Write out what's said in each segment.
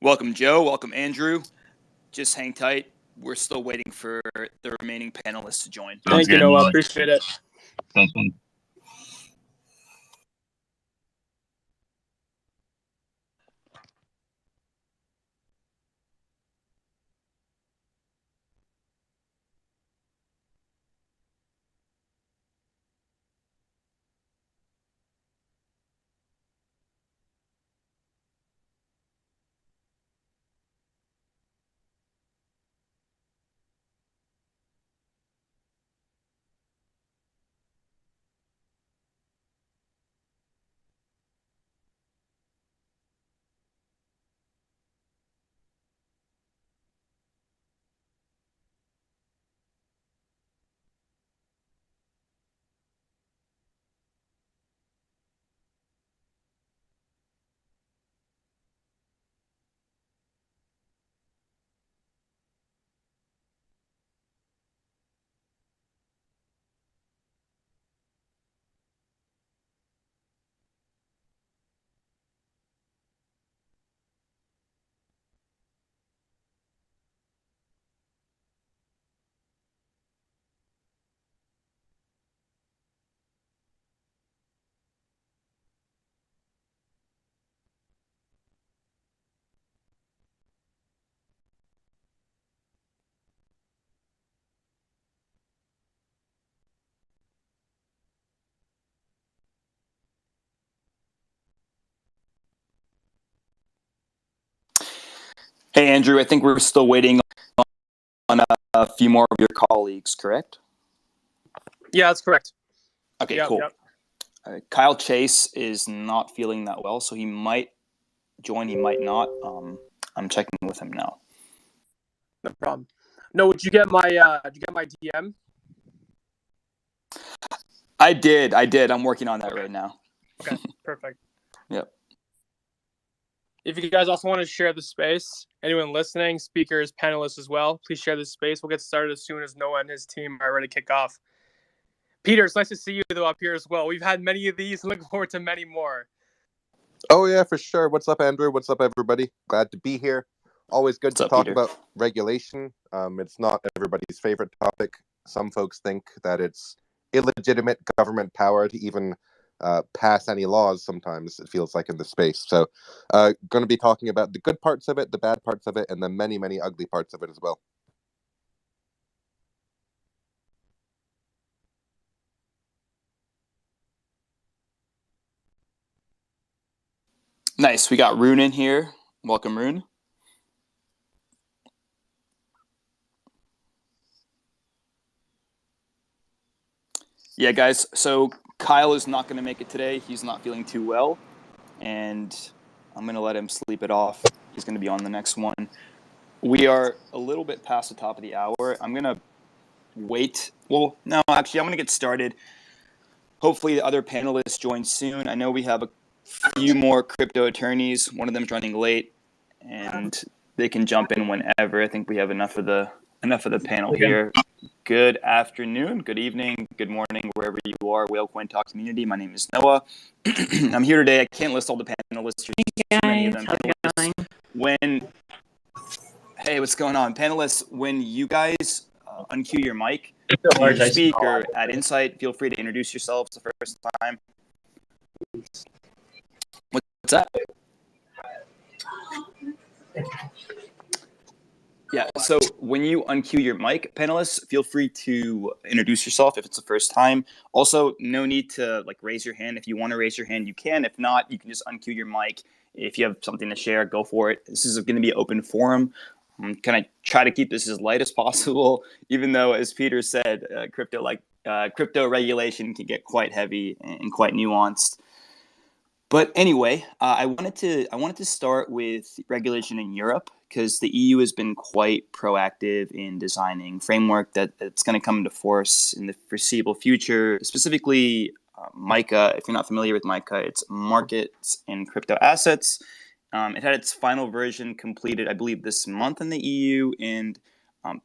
Welcome, Joe. Welcome, Andrew. Just hang tight. We're still waiting for the remaining panelists to join. Thank you, Noah. Appreciate it. Sounds good. Hey, Andrew, I think we're still waiting on a few more of your colleagues, correct? Yeah, that's correct. Okay, Yep, cool. yep. Kyle Chase is not feeling that well, so he might join, he might not. I'm checking with him now. No problem. No, did you get my DM? I did. I'm working on that right now. Okay, perfect. Yep. If you guys also want to share the space, anyone listening, speakers, panelists as well, please share this space. We'll get started as soon as Noah and his team are ready to kick off. Peter, it's nice to see you though up here as well. We've had many of these and look forward to many more. Oh yeah, for sure. What's up, Andrew? What's up, everybody? Glad to be here. Always good to talk Peter? about regulation. It's not everybody's favorite topic. Some folks think that it's illegitimate government power to even pass any laws. Sometimes it feels like in the space. So, going to be talking about the good parts of it, the bad parts of it, and the many, many ugly parts of it as well. Nice. We got Rune in here. Welcome, Rune. Yeah, guys. So Kyle is not going to make it today. He's not feeling too well, and I'm going to let him sleep it off. He's going to be on the next one. We are a little bit past the top of the hour. I'm going to wait. Well, no, actually, I'm going to get started. Hopefully the other panelists join soon. I know we have a few more crypto attorneys. One of them's running late, and they can jump in whenever. I think we have enough of the panel here. Good afternoon, good evening, good morning, wherever you are, Whale Coin Talk community. My name is Noah. I'm here today. I can't list all the panelists. Hey Many of guys, them. how's it going? Hey, what's going on? Panelists, when you guys uncue your mic to speak or add insight, feel free to introduce yourselves the first time. What's that? Yeah, so when you uncue your mic, panelists, feel free to introduce yourself if it's the first time. Also, no need to raise your hand. If you want to raise your hand, you can. If not, you can just uncue your mic. If you have something to share, go for it. This is going to be an open forum. I'm going to try to keep this as light as possible, even though, as Peter said, crypto regulation can get quite heavy and quite nuanced. But anyway, I wanted to start with regulation in Europe because the EU has been quite proactive in designing framework that's going to come into force in the foreseeable future. Specifically, MiCA. If you're not familiar with MiCA, it's markets in crypto assets. It had its final version completed, I believe, this month in the EU, and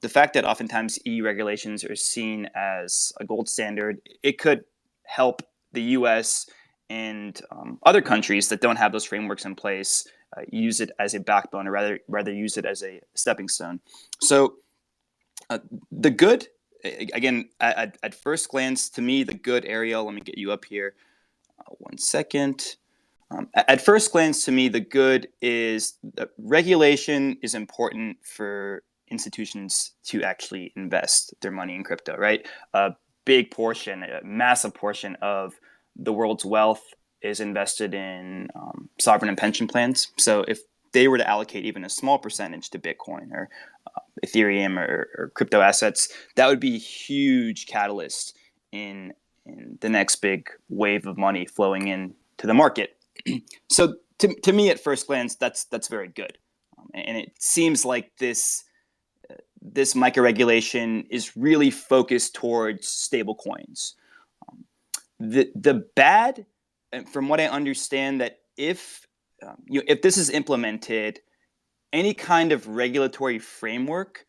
the fact that oftentimes EU regulations are seen as a gold standard, it could help the U.S. and other countries that don't have those frameworks in place use it as a backbone, or rather use it as a stepping stone. So the good, again, at first glance, to me, the good, Ariel, let me get you up here. 1 second. At first glance, to me, the good is that regulation is important for institutions to actually invest their money in crypto, right? A big portion, a massive portion of the world's wealth is invested in sovereign and pension plans. So if they were to allocate even a small percentage to Bitcoin or Ethereum or crypto assets, that would be a huge catalyst in the next big wave of money flowing in to the market. So to me, at first glance, that's very good, and it seems like this MiCA regulation is really focused towards stable coins. The bad, from what I understand, that if this is implemented, any kind of regulatory framework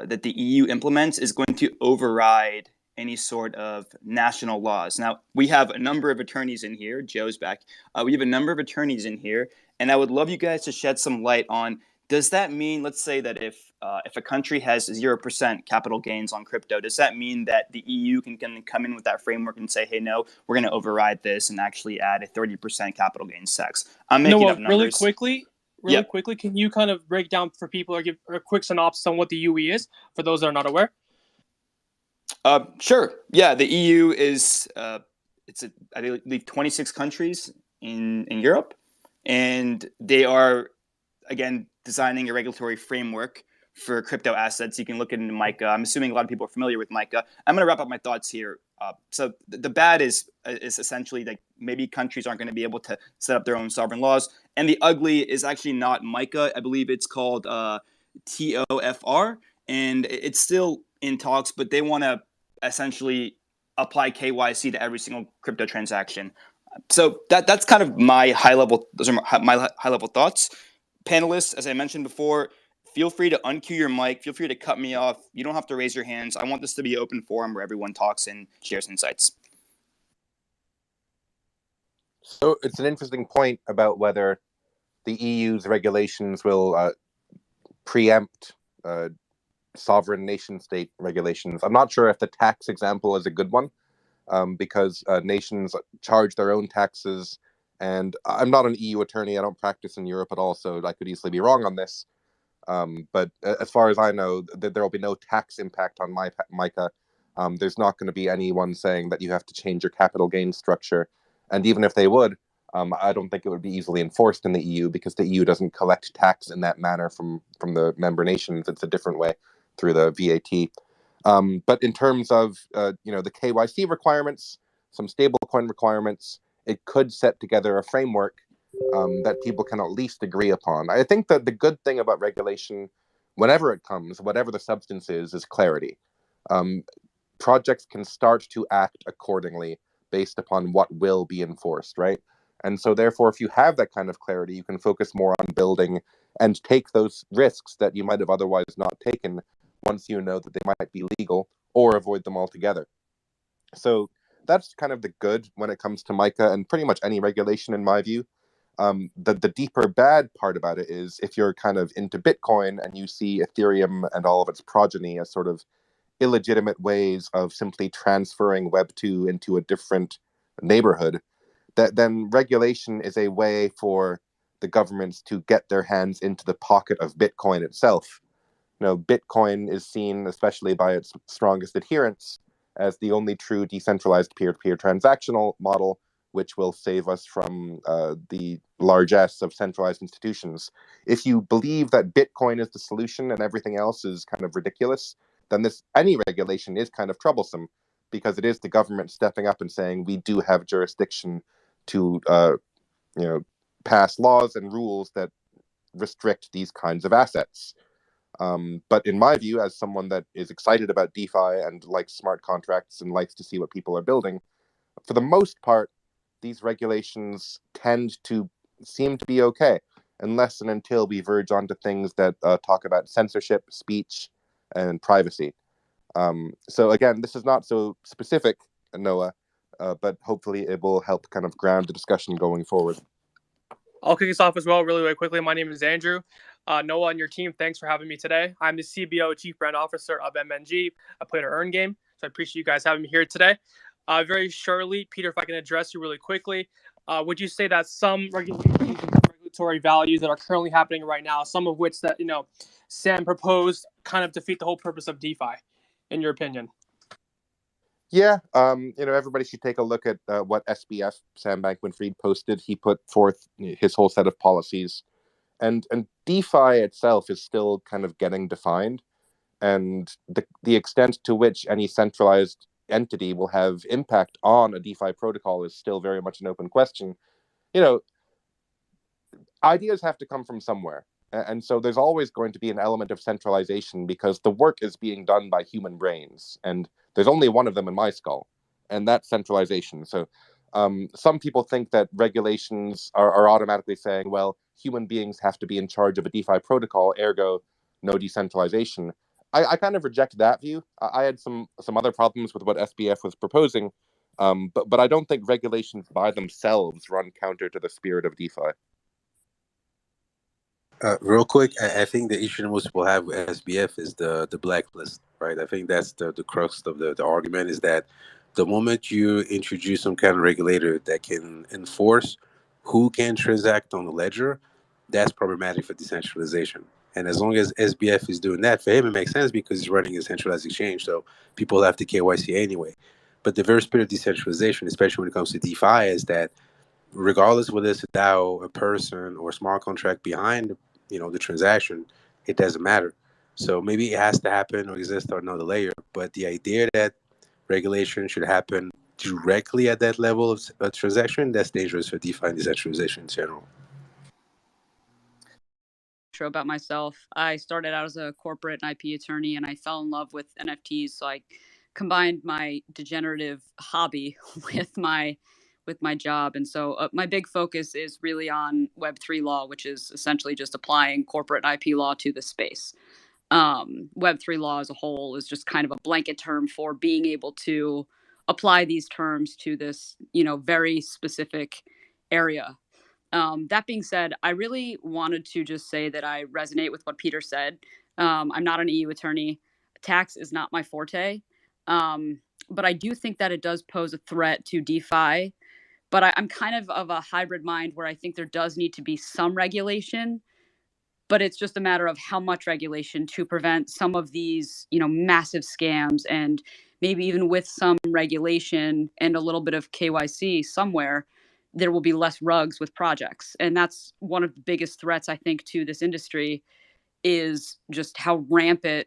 that the EU implements is going to override any sort of national laws. Now, we have a number of attorneys in here. Joe's back. We have a number of attorneys in here, and I would love you guys to shed some light on, does that mean, let's say that if a country has 0% capital gains on crypto, does that mean that the EU can come in with that framework and say, hey, no, we're going to override this and actually add a 30% capital gains tax? I'm making up numbers. Really quickly, can you kind of break down for people or give a quick synopsis on what the UE is for those that are not aware? Sure. Yeah, the EU is I believe 26 countries in Europe, and they are, again, designing a regulatory framework for crypto assets. You can look into MiCA. I'm assuming a lot of people are familiar with MiCA. I'm going to wrap up my thoughts here. So the bad is essentially like maybe countries aren't going to be able to set up their own sovereign laws, and the ugly is actually not MiCA. I believe it's called TOFR, and it's still in talks, but they want to essentially apply KYC to every single crypto transaction. So that's kind of my high level. Those are my high level thoughts. Panelists, as I mentioned before, feel free to uncue your mic. Feel free to cut me off. You don't have to raise your hands. I want this to be an open forum where everyone talks and shares insights. So it's an interesting point about whether the EU's regulations will preempt sovereign nation-state regulations. I'm not sure if the tax example is a good one, because nations charge their own taxes, and I'm not an EU attorney. I don't practice in Europe at all, so I could easily be wrong on this. But as far as I know, there will be no tax impact on MiCA. There's not going to be anyone saying that you have to change your capital gains structure, and even if they would, I don't think it would be easily enforced in the EU, because the EU doesn't collect tax in that manner from the member nations. It's a different way, through the VAT. But in terms of the KYC requirements, some stablecoin requirements, it could set together a framework that people can at least agree upon. I think that the good thing about regulation, whenever it comes, whatever the substance is clarity. Projects can start to act accordingly based upon what will be enforced, right? And so therefore, if you have that kind of clarity, you can focus more on building and take those risks that you might have otherwise not taken once you know that they might be legal, or avoid them altogether. So that's kind of the good when it comes to MiCA and pretty much any regulation, in my view. The deeper bad part about it is, if you're kind of into Bitcoin and you see Ethereum and all of its progeny as sort of illegitimate ways of simply transferring Web 2 into a different neighborhood, that then regulation is a way for the governments to get their hands into the pocket of Bitcoin itself. Bitcoin is seen, especially by its strongest adherents, as the only true decentralized peer-to-peer transactional model, which will save us from the largesse of centralized institutions. If you believe that Bitcoin is the solution and everything else is kind of ridiculous, then any regulation is kind of troublesome, because it is the government stepping up and saying, we do have jurisdiction to pass laws and rules that restrict these kinds of assets. But in my view, as someone that is excited about DeFi and likes smart contracts and likes to see what people are building, for the most part, these regulations tend to seem to be okay, unless and until we verge onto things that talk about censorship, speech, and privacy. So again, this is not so specific, Noah, but hopefully it will help kind of ground the discussion going forward. I'll kick us off as well really quickly. My name is Andrew. Noah and your team, thanks for having me today. I'm the CBO, Chief Brand Officer of MNG, a play to earn game. So I appreciate you guys having me here today. Very shortly, Peter, if I can address you really quickly, would you say that some regulatory values that are currently happening right now, some of which that, Sam proposed, kind of defeat the whole purpose of DeFi, in your opinion? Yeah, everybody should take a look at what SBF, Sam Bankman-Fried, posted. He put forth his whole set of policies, and DeFi itself is still kind of getting defined, and the extent to which any centralized entity will have impact on a DeFi protocol is still very much an open question. Ideas have to come from somewhere. And so there's always going to be an element of centralization because the work is being done by human brains. And there's only one of them in my skull, and that's centralization. So some people think that regulations are automatically saying, well, human beings have to be in charge of a DeFi protocol, ergo no decentralization. I kind of reject that view. I had some other problems with what SBF was proposing, but I don't think regulations by themselves run counter to the spirit of DeFi. Real quick, I think the issue most people have with SBF is the blacklist, right? I think that's the crux of the argument is that the moment you introduce some kind of regulator that can enforce who can transact on the ledger, that's problematic for decentralization. And as long as SBF is doing that, for him, it makes sense because he's running a centralized exchange. So people have to KYC anyway. But the very spirit of decentralization, especially when it comes to DeFi, is that regardless whether it's a DAO, a person, or a smart contract behind the transaction, it doesn't matter. So maybe it has to happen or exist on another layer. But the idea that regulation should happen directly at that level of a transaction, that's dangerous for DeFi and decentralization in general. About myself, I started out as a corporate and IP attorney, and I fell in love with NFTs. So I combined my degenerative hobby with my job. And so my big focus is really on Web3 law, which is essentially just applying corporate IP law to the space. Web3 law as a whole is just kind of a blanket term for being able to apply these terms to this, very specific area. That being said, I really wanted to just say that I resonate with what Peter said. I'm not an EU attorney. Tax is not my forte. But I do think that it does pose a threat to DeFi. But I'm kind of a hybrid mind where I think there does need to be some regulation, but it's just a matter of how much regulation to prevent some of these, massive scams. And maybe even with some regulation and a little bit of KYC somewhere, there will be less rugs with projects. And that's one of the biggest threats, I think, to this industry is just how rampant,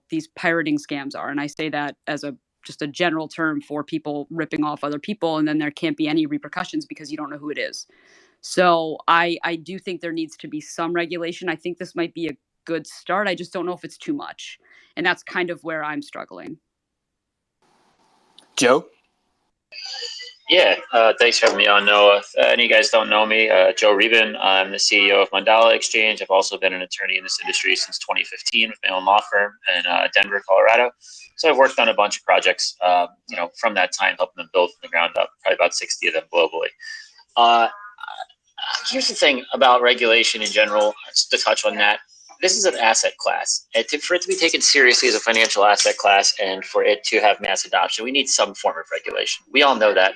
these pirating scams are. And I say that as just a general term for people ripping off other people, and then there can't be any repercussions because you don't know who it is. So I do think there needs to be some regulation. I think this might be a good start. I just don't know if it's too much. And that's kind of where I'm struggling. Joe? Yeah, thanks for having me on, Noah. If any of you guys don't know me, Joe Reben. I'm the CEO of Mandala Exchange. I've also been an attorney in this industry since 2015 with my own law firm in Denver, Colorado. So I've worked on a bunch of projects, from that time, helping them build from the ground up, probably about 60 of them globally. Here's the thing about regulation in general, just to touch on that. This is an asset class. And for it to be taken seriously as a financial asset class and for it to have mass adoption, we need some form of regulation. We all know that.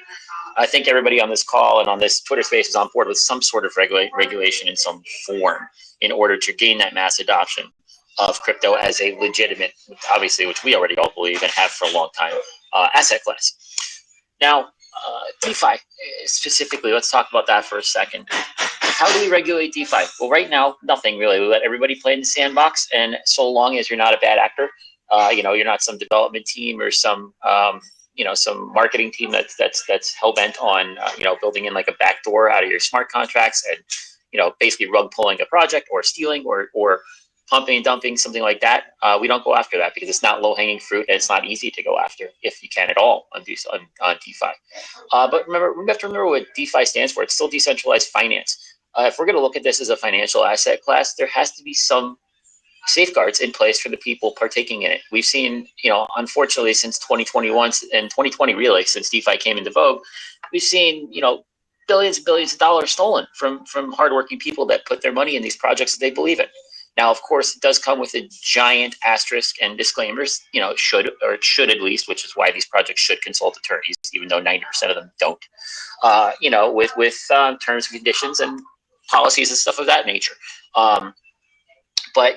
I think everybody on this call and on this Twitter space is on board with some sort of regulation in some form in order to gain that mass adoption of crypto as a legitimate, obviously, which we already all believe and have for a long time, asset class. Now, DeFi specifically, let's talk about that for a second. How do we regulate DeFi? Well, right now, nothing really. We let everybody play in the sandbox, and so long as you're not a bad actor, you're not some development team or some some marketing team that's hell bent on building in like a backdoor out of your smart contracts and basically rug pulling a project or stealing or pumping and dumping, something like that. We don't go after that because it's not low hanging fruit and it's not easy to go after if you can at all on DeFi. But remember, we have to remember what DeFi stands for. It's still decentralized finance. If we're going to look at this as a financial asset class, there has to be some safeguards in place for the people partaking in it. We've seen, unfortunately, since 2021 and 2020, really, since DeFi came into vogue, we've seen, billions and billions of dollars stolen from hardworking people that put their money in these projects that they believe in. Now, of course, it does come with a giant asterisk and disclaimers. It should at least, which is why these projects should consult attorneys, even though 90% of them don't. With terms and conditions and policies and stuff of that nature. But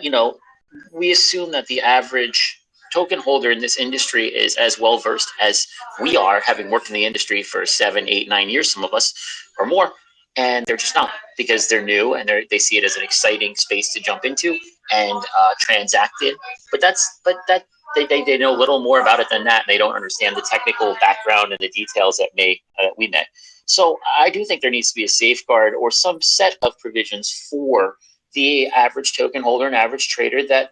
we assume that the average token holder in this industry is as well versed as we are, having worked in the industry for 7, 8, 9 years, some of us or more, and they're just not, because they're new and they see it as an exciting space to jump into and transact in. But they know little more about it than that. They don't understand the technical background and the details that we met. So I do think there needs to be a safeguard or some set of provisions for the average token holder and average trader that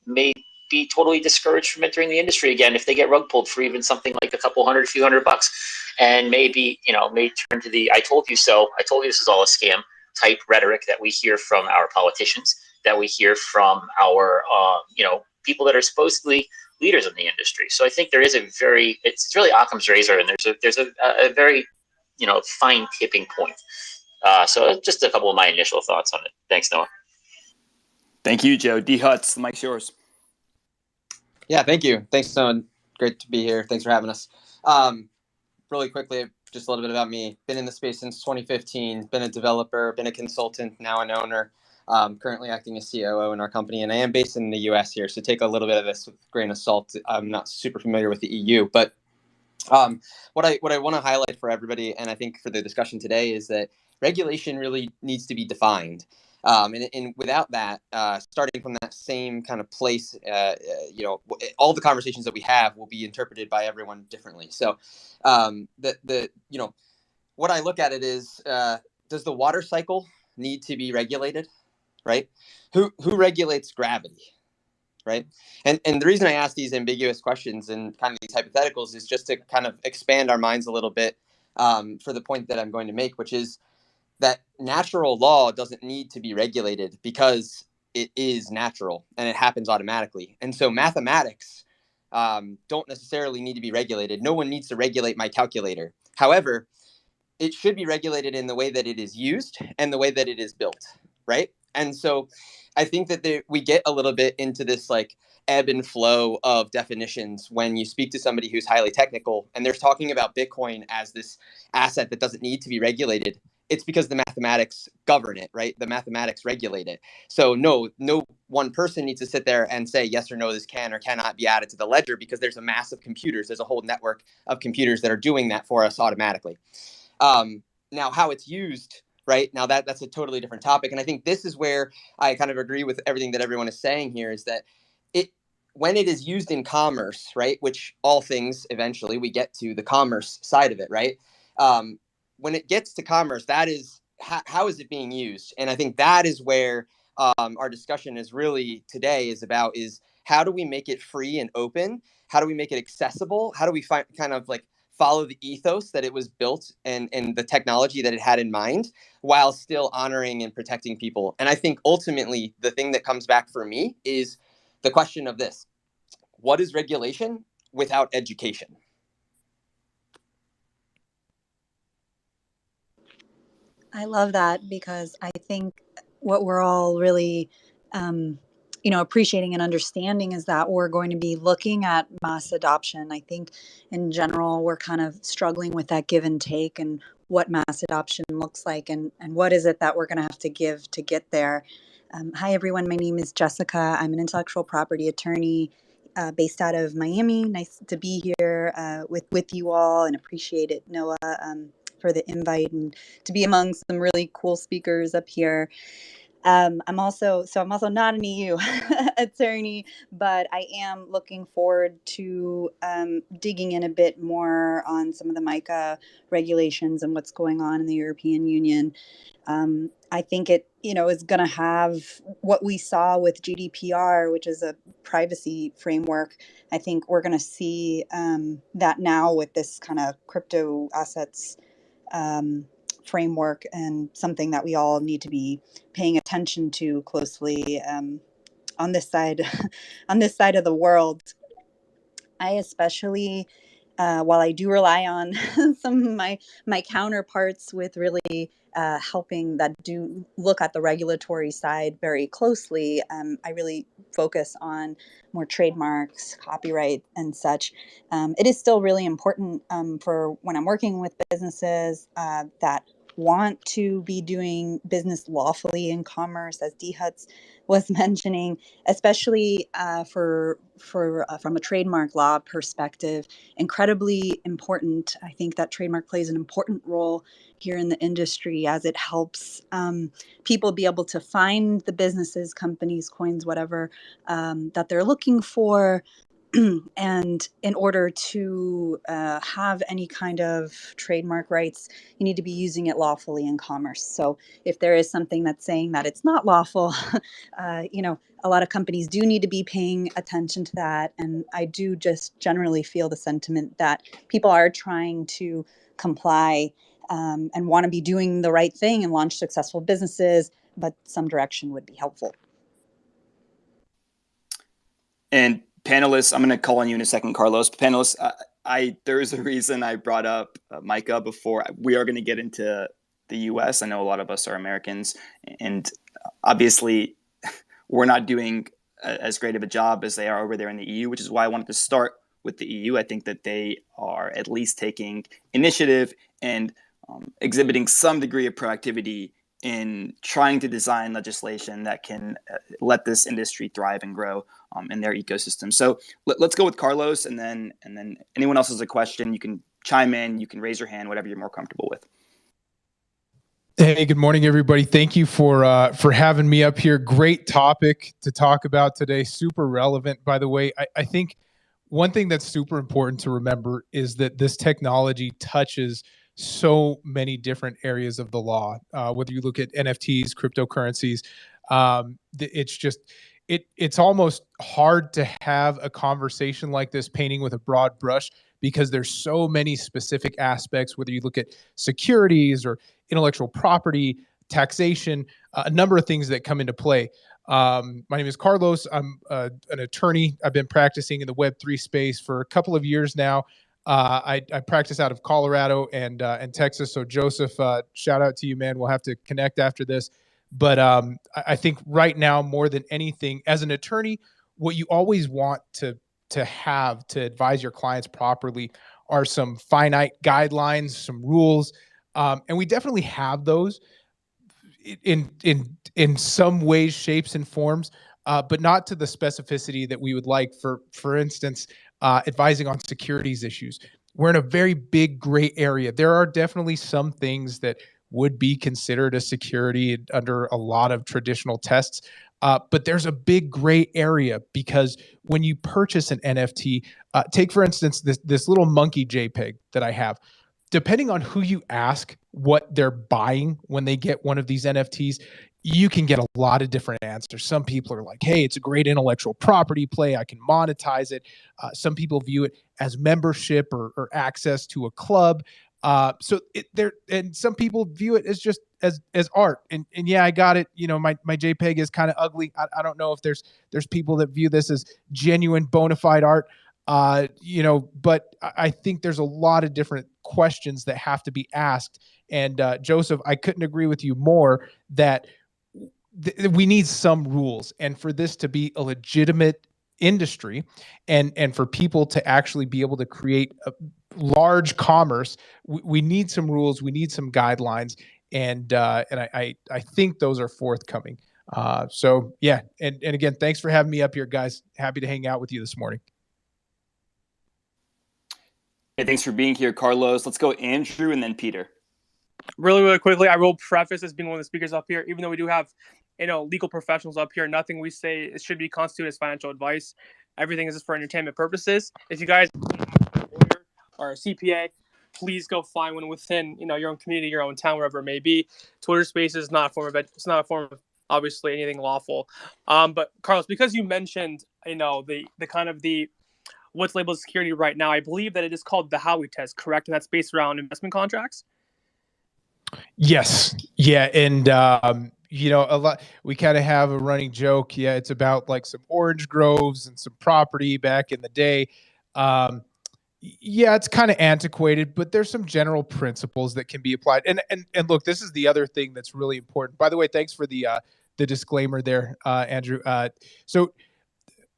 may be totally discouraged from entering the industry again if they get rug pulled for even something like a few hundred bucks, and maybe may turn to the "I told you so," "I told you this is all a scam" type rhetoric that we hear from our politicians, that we hear from our people that are supposedly leaders in the industry. So I think there is it's really Occam's razor, and there's a very fine tipping point. So just a couple of my initial thoughts on it. Thanks, Noah. Thank you, Joe. D Huts, the mic's yours. Yeah, thank you. Thanks, Noah. Great to be here. Thanks for having us. Really quickly, just a little bit about me. Been in the space since 2015. Been a developer, been a consultant, now an owner. Currently acting as COO in our company, and I am based in the US here, so take a little bit of this with a grain of salt. I'm not super familiar with the EU, but what I want to highlight for everybody, and I think for the discussion today, is that regulation really needs to be defined. And without that, starting from that same kind of place, all the conversations that we have will be interpreted by everyone differently. So what I look at it is, does the water cycle need to be regulated? Right? Who regulates gravity? Right? And the reason I ask these ambiguous questions and kind of these hypotheticals is just to kind of expand our minds a little bit for the point that I'm going to make, which is that natural law doesn't need to be regulated because it is natural and it happens automatically. And so mathematics don't necessarily need to be regulated. No one needs to regulate my calculator. However, it should be regulated in the way that it is used and the way that it is built, right? And so I think that we get a little bit into this like ebb and flow of definitions when you speak to somebody who's highly technical and they're talking about Bitcoin as this asset that doesn't need to be regulated. It's because the mathematics govern it, right? The mathematics regulate it. So no one person needs to sit there and say yes or no, this can or cannot be added to the ledger, because there's a mass of computers. There's a whole network of computers that are doing that for us automatically. Now, how it's used, right? Now that's a totally different topic. And I think this is where I kind of agree with everything that everyone is saying here, is that when it is used in commerce, right, which all things eventually we get to the commerce side of it, right? When it gets to commerce, that is how is it being used? And I think that is where our discussion is really today is about, is how do we make it free and open? How do we make it accessible? How do we kind of like follow the ethos that it was built and the technology that it had in mind, while still honoring and protecting people? And I think ultimately the thing that comes back for me is the question of this: what is regulation without education? I love that, because I think what we're all really, appreciating and understanding is that we're going to be looking at mass adoption. I think in general, we're kind of struggling with that give and take, and what mass adoption looks like, and what is it that we're going to have to give to get there. Hi, everyone. My name is Jessica. I'm an intellectual property attorney based out of Miami. Nice to be here with you all, and appreciate it, Noah, for the invite and to be among some really cool speakers up here. I'm also not an EU attorney, but I am looking forward to digging in a bit more on some of the MiCA regulations and what's going on in the European Union. I think it, is going to have what we saw with GDPR, which is a privacy framework. I think we're going to see that now with this kind of crypto assets framework, and something that we all need to be paying attention to closely on this side of the world. I especially while I do rely on some of my counterparts with really helping that do look at the regulatory side very closely, I really focus on more trademarks, copyright, and such. It is still really important for when I'm working with businesses that want to be doing business lawfully in commerce, as Dehutz was mentioning, especially from a trademark law perspective. Incredibly important. I think that trademark plays an important role here in the industry as it helps people be able to find the businesses, companies, coins, whatever that they're looking for. And in order to have any kind of trademark rights, you need to be using it lawfully in commerce. So if there is something that's saying that it's not lawful, a lot of companies do need to be paying attention to that. And I do just generally feel the sentiment that people are trying to comply and want to be doing the right thing and launch successful businesses, but some direction would be helpful. And panelists, I'm going to call on you in a second, Carlos. Panelists, there's a reason I brought up Micah before. We are going to get into the U.S. I know a lot of us are Americans, and obviously we're not doing as great of a job as they are over there in the EU, which is why I wanted to start with the EU. I think that they are at least taking initiative and exhibiting some degree of proactivity in trying to design legislation that can let this industry thrive and grow in their ecosystem. So let's go with Carlos, and then anyone else has a question, you can chime in, you can raise your hand, whatever you're more comfortable with. Hey, good morning, everybody. Thank you for having me up here. Great topic to talk about today. Super relevant, by the way. I think one thing that's super important to remember is that this technology touches so many different areas of the law. Whether you look at NFTs, cryptocurrencies, it's almost hard to have a conversation like this painting with a broad brush, because there's so many specific aspects, whether you look at securities or intellectual property, taxation, a number of things that come into play. My name is Carlos. I'm an attorney. I've been practicing in the Web3 space for a couple of years now. I practice out of Colorado and Texas. So Joseph, shout out to you, man. We'll have to connect after this. But I think right now, more than anything, as an attorney, what you always want to have to advise your clients properly are some finite guidelines, some rules, and we definitely have those in some ways, shapes, and forms, but not to the specificity that we would like. For instance, advising on securities issues. We're in a very big gray area. There are definitely some things that would be considered a security under a lot of traditional tests. But there's a big gray area, because when you purchase an NFT, take for instance this little monkey JPEG that I have. Depending on who you ask what they're buying when they get one of these NFTs, you can get a lot of different answers. Some people are like, hey, it's a great intellectual property play, I can monetize it. Some people view it as membership or access to a club. And some people view it as just as art. And yeah, I got it. My JPEG is kind of ugly. I don't know if there's people that view this as genuine bona fide art. But I think there's a lot of different questions that have to be asked. And Joseph, I couldn't agree with you more that we need some rules, and for this to be a legitimate industry, and for people to actually be able to create a large commerce, we need some rules, we need some guidelines, and I think those are forthcoming. So yeah, and again, thanks for having me up here, guys. Happy to hang out with you this morning. Hey, thanks for being here, Carlos. Let's go Andrew and then Peter. Really, really quickly, I will preface as being one of the speakers up here, even though we do have, legal professionals up here, nothing we say it should be constituted as financial advice. Everything is just for entertainment purposes. If you guys are a lawyer or a CPA, please go find one within, your own community, your own town, wherever it may be. Twitter Space is not a form of obviously anything lawful. But Carlos, because you mentioned, the kind of the what's labeled security right now, I believe that it is called the Howey test, correct? And that's based around investment contracts. Yes. Yeah. And, a lot, we kind of have a running joke. Yeah. It's about like some orange groves and some property back in the day. Yeah, it's kind of antiquated, but there's some general principles that can be applied. And look, this is the other thing that's really important. By the way, thanks for the disclaimer there, Andrew. So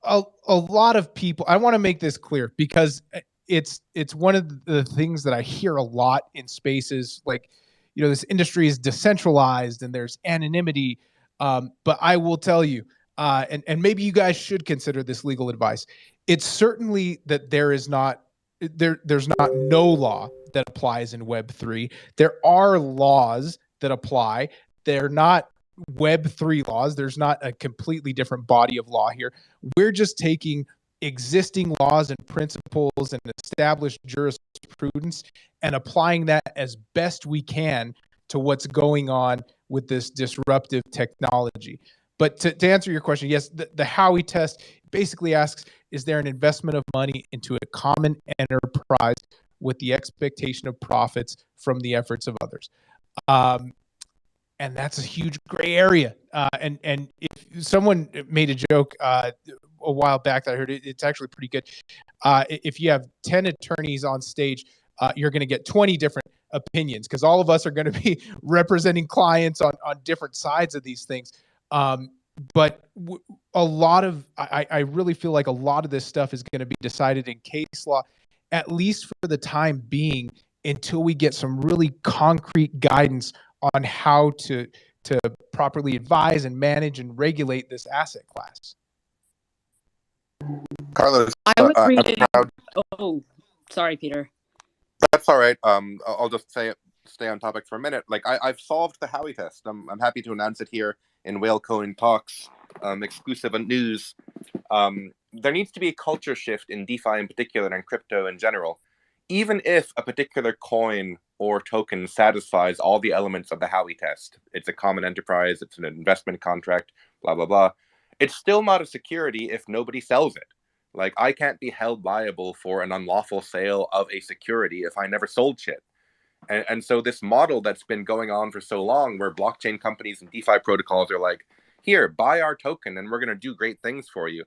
a lot of people, I want to make this clear because it's one of the things that I hear a lot in spaces like, this industry is decentralized and there's anonymity. But I will tell you, and maybe you guys should consider this legal advice. It's certainly that there's not no law that applies in Web3. There are laws that apply. They're not Web3 laws. There's not a completely different body of law here. We're just taking existing laws and principles and established jurisprudence and applying that as best we can to what's going on with this disruptive technology. But to answer your question, yes, the Howey test basically asks, is there an investment of money into a common enterprise with the expectation of profits from the efforts of others? And that's a huge gray area. And if someone made a joke a while back that I heard, it's actually pretty good. If you have 10 attorneys on stage, you're going to get 20 different opinions because all of us are going to be representing clients on different sides of these things. But a lot of, I really feel like a lot of this stuff is going to be decided in case law, at least for the time being, until we get some really concrete guidance on how to properly advise and manage and regulate this asset class. Carlos, I was reading. Oh, sorry, Peter. That's all right. I'll just stay on topic for a minute. Like I've solved the Howey test. I'm happy to announce it here in Whalecoin Talks, exclusive news. There needs to be a culture shift in DeFi in particular and crypto in general. Even if a particular coin or token satisfies all the elements of the Howey test, it's a common enterprise, it's an investment contract, blah, blah, blah, it's still not a security if nobody sells it. Like, I can't be held liable for an unlawful sale of a security if I never sold shit. And so this model that's been going on for so long, where blockchain companies and DeFi protocols are like, here, buy our token and we're going to do great things for you.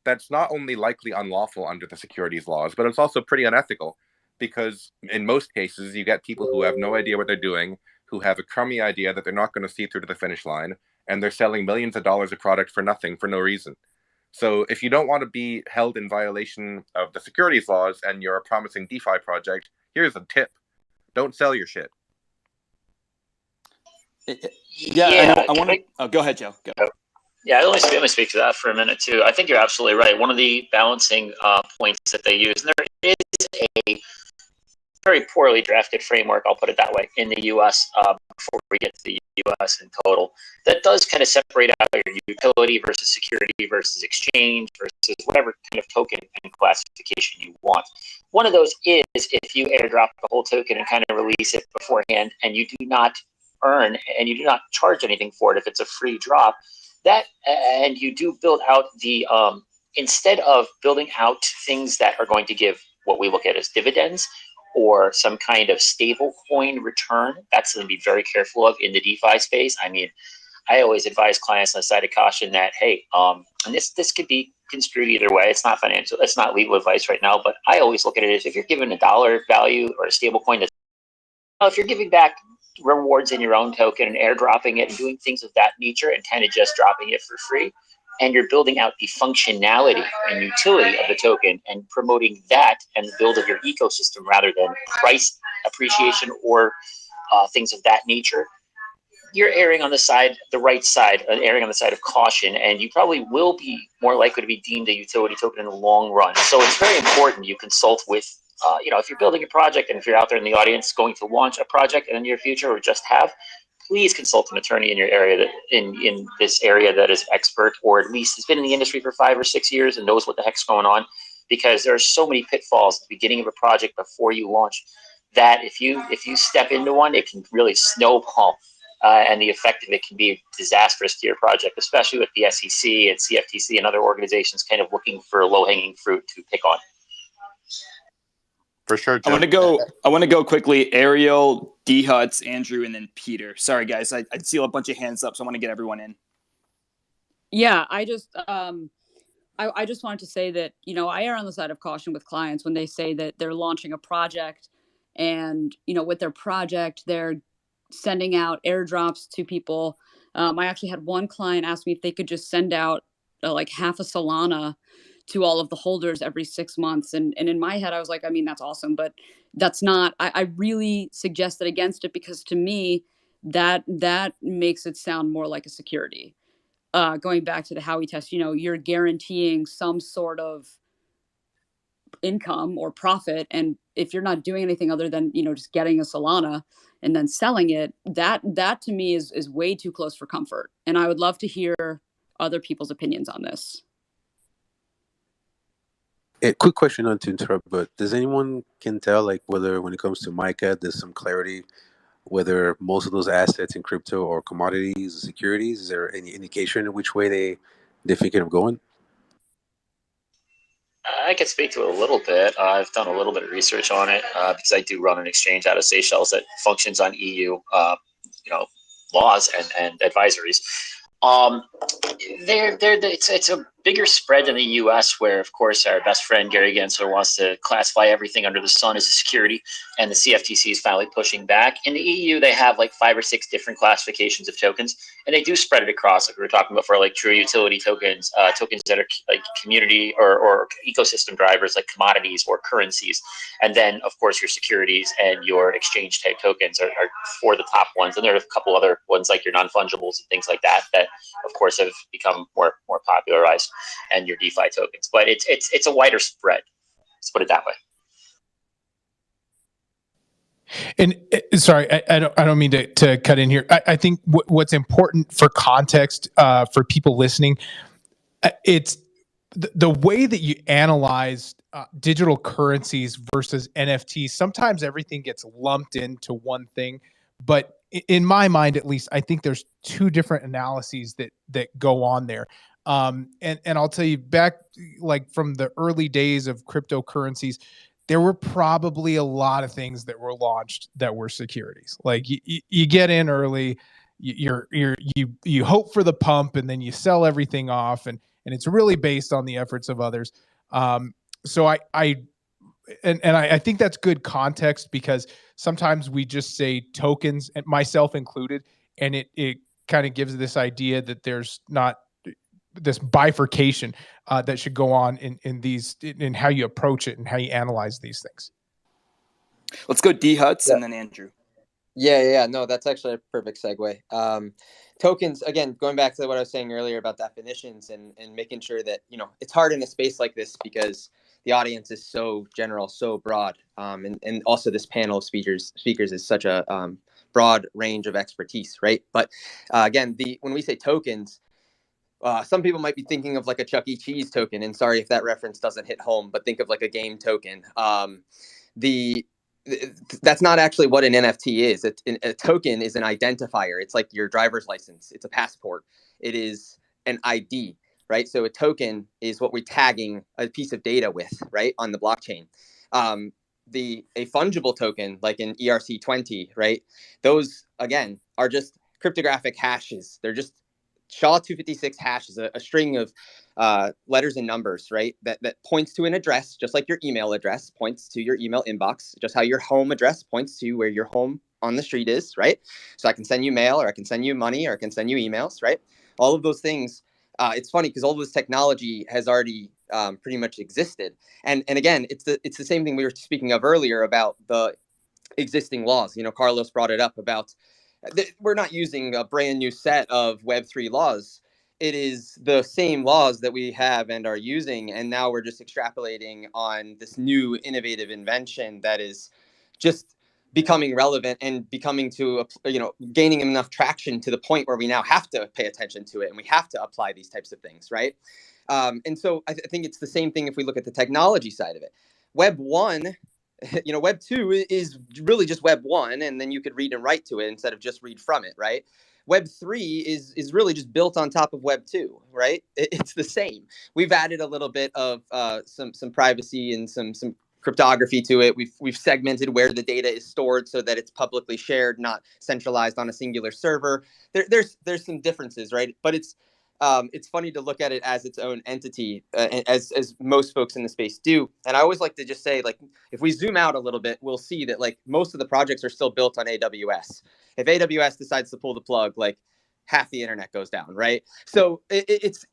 That's not only likely unlawful under the securities laws, but it's also pretty unethical. Because in most cases, you get people who have no idea what they're doing, who have a crummy idea that they're not going to see through to the finish line, and they're selling millions of dollars of product for nothing, for no reason. So if you don't want to be held in violation of the securities laws and you're a promising DeFi project, here's a tip. Don't sell your shit. Yeah. I want to... go ahead, Joe. Go. Yeah, let me speak to that for a minute, too. I think you're absolutely right. One of the balancing points that they use, and there is a very poorly drafted framework, I'll put it that way, in the U.S. Before we get to the U.S. in total, that does kind of separate out your utility versus security versus exchange versus whatever kind of token and classification you want. One of those is if you airdrop the whole token and kind of release it beforehand and you do not earn and you do not charge anything for it if it's a free drop, that and you do build out the instead of building out things that are going to give what we look at as dividends or some kind of stable coin return, that's something to be very careful of in the DeFi space. I mean, I always advise clients on the side of caution that, hey, and this could be construed either way. It's not financial, it's not legal advice right now, but I always look at it as if you're given $1 value or a stable coin, if you're giving back rewards in your own token and airdropping it and doing things of that nature and kind of just dropping it for free, and you're building out the functionality and utility of the token and promoting that and the build of your ecosystem rather than price appreciation or things of that nature, you're erring on the right side, erring on the side of caution, and you probably will be more likely to be deemed a utility token in the long run. So it's very important you consult with, if you're building a project and if you're out there in the audience going to launch a project in the near future or just have, please consult an attorney in your area that in this area that is expert or at least has been in the industry for 5 or 6 years and knows what the heck's going on, because there are so many pitfalls at the beginning of a project before you launch that if you step into one, it can really snowball. And the effect of it can be disastrous to your project, especially with the SEC and CFTC and other organizations kind of looking for low-hanging fruit to pick on. For sure, Joe. I want to go quickly. Ariel, D Huts, Andrew, and then Peter. Sorry, guys. I see a bunch of hands up, so I want to get everyone in. Yeah, I just I just wanted to say that, I err on the side of caution with clients when they say that they're launching a project and, with their project, they're sending out airdrops to people. I actually had one client ask me if they could just send out like half a Solana to all of the holders every 6 months. And in my head, I was like, I mean, that's awesome, but that's not, I really suggested against it because to me, that makes it sound more like a security. Going back to the Howey test, you're guaranteeing some sort of income or profit. And if you're not doing anything other than, just getting a Solana and then selling it, that to me is way too close for comfort. And I would love to hear other people's opinions on this. A quick question, not to interrupt, but does anyone can tell, like, whether when it comes to MICA, there's some clarity whether most of those assets in crypto or commodities or securities? Is there any indication in which way they're thinking of going? I could speak to it a little bit. I've done a little bit of research on it because I do run an exchange out of Seychelles that functions on EU, laws and advisories. It's a bigger spread in the U.S. where, of course, our best friend Gary Gensler wants to classify everything under the sun as a security, and the CFTC is finally pushing back. In the EU, they have like 5 or 6 different classifications of tokens, and they do spread it across, like we were talking about, for like true utility tokens, tokens that are like community or ecosystem drivers, like commodities or currencies, and then of course your securities and your exchange type tokens are for the top ones, and there are a couple other ones like your non-fungibles and things like that of course have become more popularized, and your DeFi tokens. But it's a wider spread. Let's put it that way. And sorry, I don't mean to cut in here. I think what's important for context for people listening, it's the way that you analyze digital currencies versus NFTs. Sometimes everything gets lumped into one thing, but in my mind, at least, I think there's 2 different analyses that go on there. And I'll tell you, back like from the early days of cryptocurrencies, there were probably a lot of things that were launched that were securities. Like you get in early, you hope for the pump, and then you sell everything off, and it's really based on the efforts of others. So I think that's good context, because sometimes we just say tokens, and myself included, and it kind of gives this idea that there's not this bifurcation that should go on in how you approach it and how you analyze these things. Let's go D Huts and then Andrew. Yeah. No, that's actually a perfect segue. Tokens, again, going back to what I was saying earlier about definitions and making sure that, it's hard in a space like this because the audience is so general, so broad. And also this panel of speakers is such a broad range of expertise, right? But again, when we say tokens, some people might be thinking of like a Chuck E. Cheese token, and sorry if that reference doesn't hit home, but think of like a game token. That's not actually what an NFT is. A token is an identifier. It's like your driver's license. It's a passport. It is an ID, right? So a token is what we're tagging a piece of data with, right, on the blockchain. A fungible token, like an ERC20, right? Those, again, are just cryptographic hashes. They're just SHA-256 hash is a string of letters and numbers, right? That points to an address, just like your email address points to your email inbox, just how your home address points to where your home on the street is, right? So I can send you mail, or I can send you money, or I can send you emails, right? All of those things. It's funny because all of this technology has already pretty much existed. And again, it's the same thing we were speaking of earlier about the existing laws. Carlos brought it up about we're not using a brand new set of Web3 laws. It is the same laws that we have and are using, and now we're just extrapolating on this new innovative invention that is just becoming relevant and becoming to, gaining enough traction to the point where we now have to pay attention to it and we have to apply these types of things, right? And so I think it's the same thing if we look at the technology side of it. Web 1, Web 2 is really just Web 1, and then you could read and write to it instead of just read from it, right? Web 3 is really just built on top of Web 2, right? It's the same. We've added a little bit of some privacy and some cryptography to it. We've segmented where the data is stored so that it's publicly shared, not centralized on a singular server. There's some differences, right? But it's it's funny to look at it as its own entity, as most folks in the space do. And I always like to just say, like, if we zoom out a little bit, we'll see that like most of the projects are still built on AWS. If AWS decides to pull the plug, like half the internet goes down, right? So it's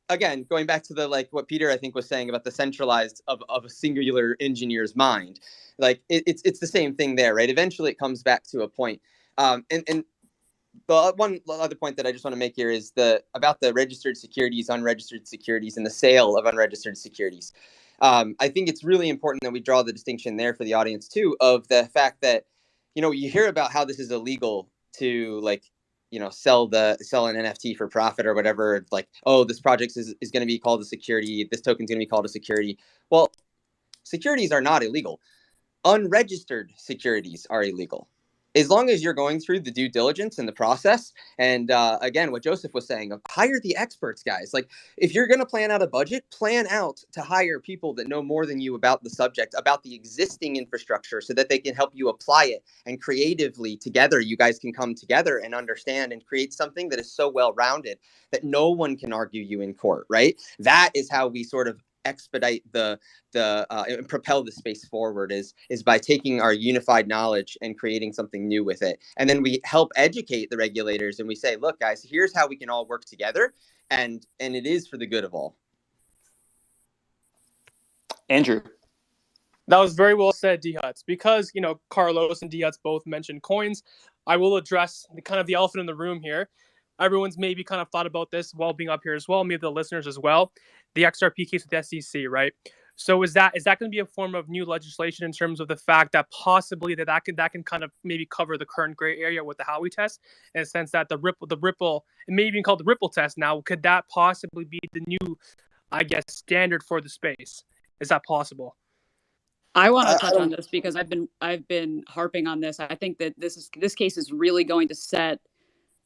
again, going back to the like what Peter I think was saying about the centralized of a singular engineer's mind, like it's the same thing there, right? Eventually, it comes back to a point. And the one other point that I just want to make here is about the registered securities, unregistered securities, and the sale of unregistered securities. I think it's really important that we draw the distinction there for the audience too, of the fact that, you know, you hear about how this is illegal to like, you know, sell an NFT for profit or whatever. Like, oh, this project is going to be called a security. This token is going to be called a security. Well, securities are not illegal. Unregistered securities are illegal. As long as you're going through the due diligence and the process, and again, what Joseph was saying, hire the experts, guys. Like, if you're going to plan out a budget, plan out to hire people that know more than you about the subject, about the existing infrastructure, so that they can help you apply it. And creatively, together, you guys can come together and understand and create something that is so well-rounded that no one can argue you in court, right? That is how we sort of expedite and propel the space forward is by taking our unified knowledge and creating something new with it. And then we help educate the regulators and we say, look, guys, here's how we can all work together. And it is for the good of all. Andrew. That was very well said, D-Huts. Because, you know, Carlos and D-Huts both mentioned coins, I will address the elephant in the room here. Everyone's maybe kind of thought about this while being up here as well, maybe the listeners as well. The XRP case with the SEC, right? So is that going to be a form of new legislation in terms of the fact that possibly that can kind of maybe cover the current gray area with the Howey test, in a sense that the Ripple, it may even called the Ripple test now, could that possibly be the new, I guess, standard for the space? Is that possible? I want to touch on this because I've been harping on this. I think that this case is really going to set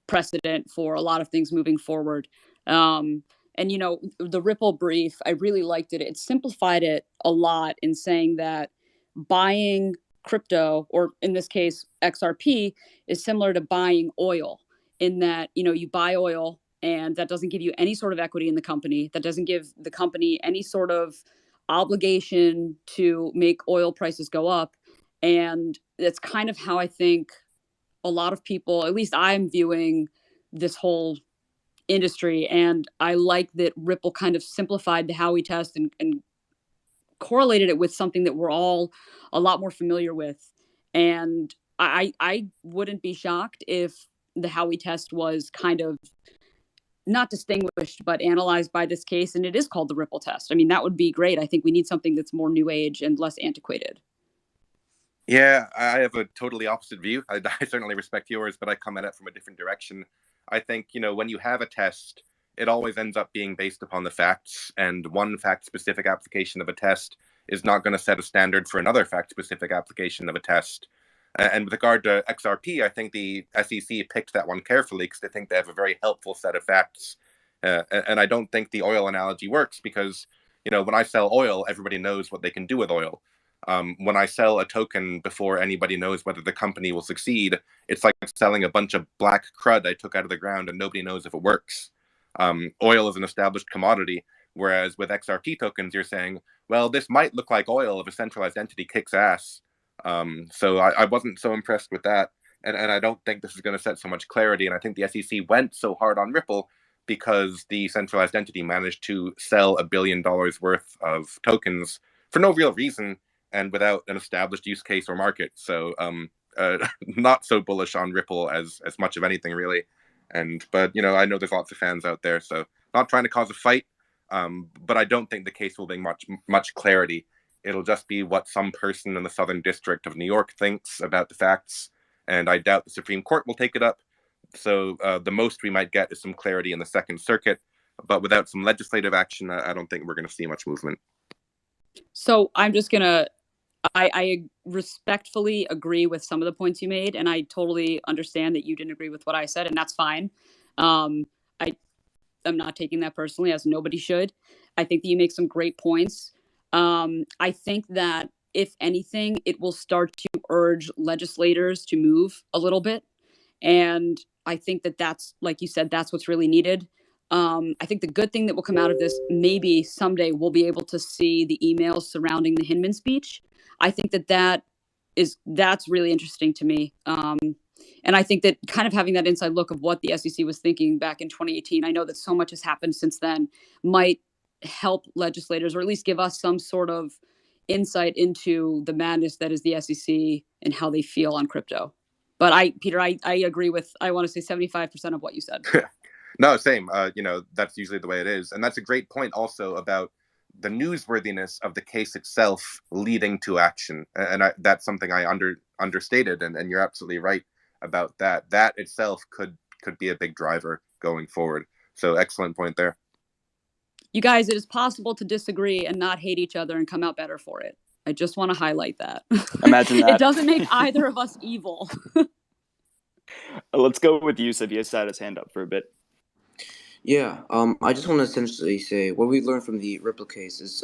precedent for a lot of things moving forward. And, you know, the Ripple brief, I really liked it. It simplified it a lot in saying that buying crypto, or in this case, XRP, is similar to buying oil, in that, you know, you buy oil and that doesn't give you any sort of equity in the company. That doesn't give the company any sort of obligation to make oil prices go up. And that's kind of how I think a lot of people, at least I'm viewing this whole industry. And I like that Ripple kind of simplified the Howey test and correlated it with something that we're all a lot more familiar with. And I wouldn't be shocked if the Howey test was kind of not distinguished, but analyzed by this case. And it is called the Ripple test. I mean, that would be great. I think we need something that's more new age and less antiquated. Yeah, I have a totally opposite view. I certainly respect yours, but I come at it from a different direction. I think, you know, when you have a test, it always ends up being based upon the facts, and one fact-specific application of a test is not going to set a standard for another fact-specific application of a test. And with regard to XRP, I think the SEC picked that one carefully because they think they have a very helpful set of facts. And I don't think the oil analogy works because, you know, when I sell oil, everybody knows what they can do with oil. When I sell a token before anybody knows whether the company will succeed, it's like selling a bunch of black crud I took out of the ground and nobody knows if it works. Oil is an established commodity, whereas with XRP tokens, you're saying, well, this might look like oil if a centralized entity kicks ass. So I wasn't so impressed with that. And I don't think this is going to set so much clarity. And I think the SEC went so hard on Ripple because the centralized entity managed to sell $1 billion worth of tokens for no real reason and without an established use case or market. So not so bullish on Ripple as much of anything, really. But, you know, I know there's lots of fans out there, so not trying to cause a fight. But I don't think the case will bring much clarity. It'll just be what some person in the Southern District of New York thinks about the facts, and I doubt the Supreme Court will take it up. So the most we might get is some clarity in the Second Circuit, but without some legislative action, I don't think we're going to see much movement. So I'm just going to, I respectfully agree with some of the points you made, and I totally understand that you didn't agree with what I said, and that's fine. I'm not taking that personally, as nobody should. I think that you make some great points. I think that, if anything, it will start to urge legislators to move a little bit. And I think that that's, like you said, that's what's really needed. I think the good thing that will come out of this, maybe someday we'll be able to see the emails surrounding the Hinman speech. I think that's really interesting to me. And I think that kind of having that inside look of what the SEC was thinking back in 2018, I know that so much has happened since then, might help legislators, or at least give us some sort of insight into the madness that is the SEC and how they feel on crypto. But Peter, I agree with, I want to say 75% of what you said. No, same. That's usually the way it is. And that's a great point also about the newsworthiness of the case itself leading to action. And that's something I understated. And you're absolutely right about that. That itself could be a big driver going forward. So excellent point there. You guys, it is possible to disagree and not hate each other and come out better for it. I just want to highlight that. Imagine that. It doesn't make either of us evil. Let's go with Yusuf. He has had his hand up for a bit. Yeah, I just want to essentially say what we learned from the Ripple case is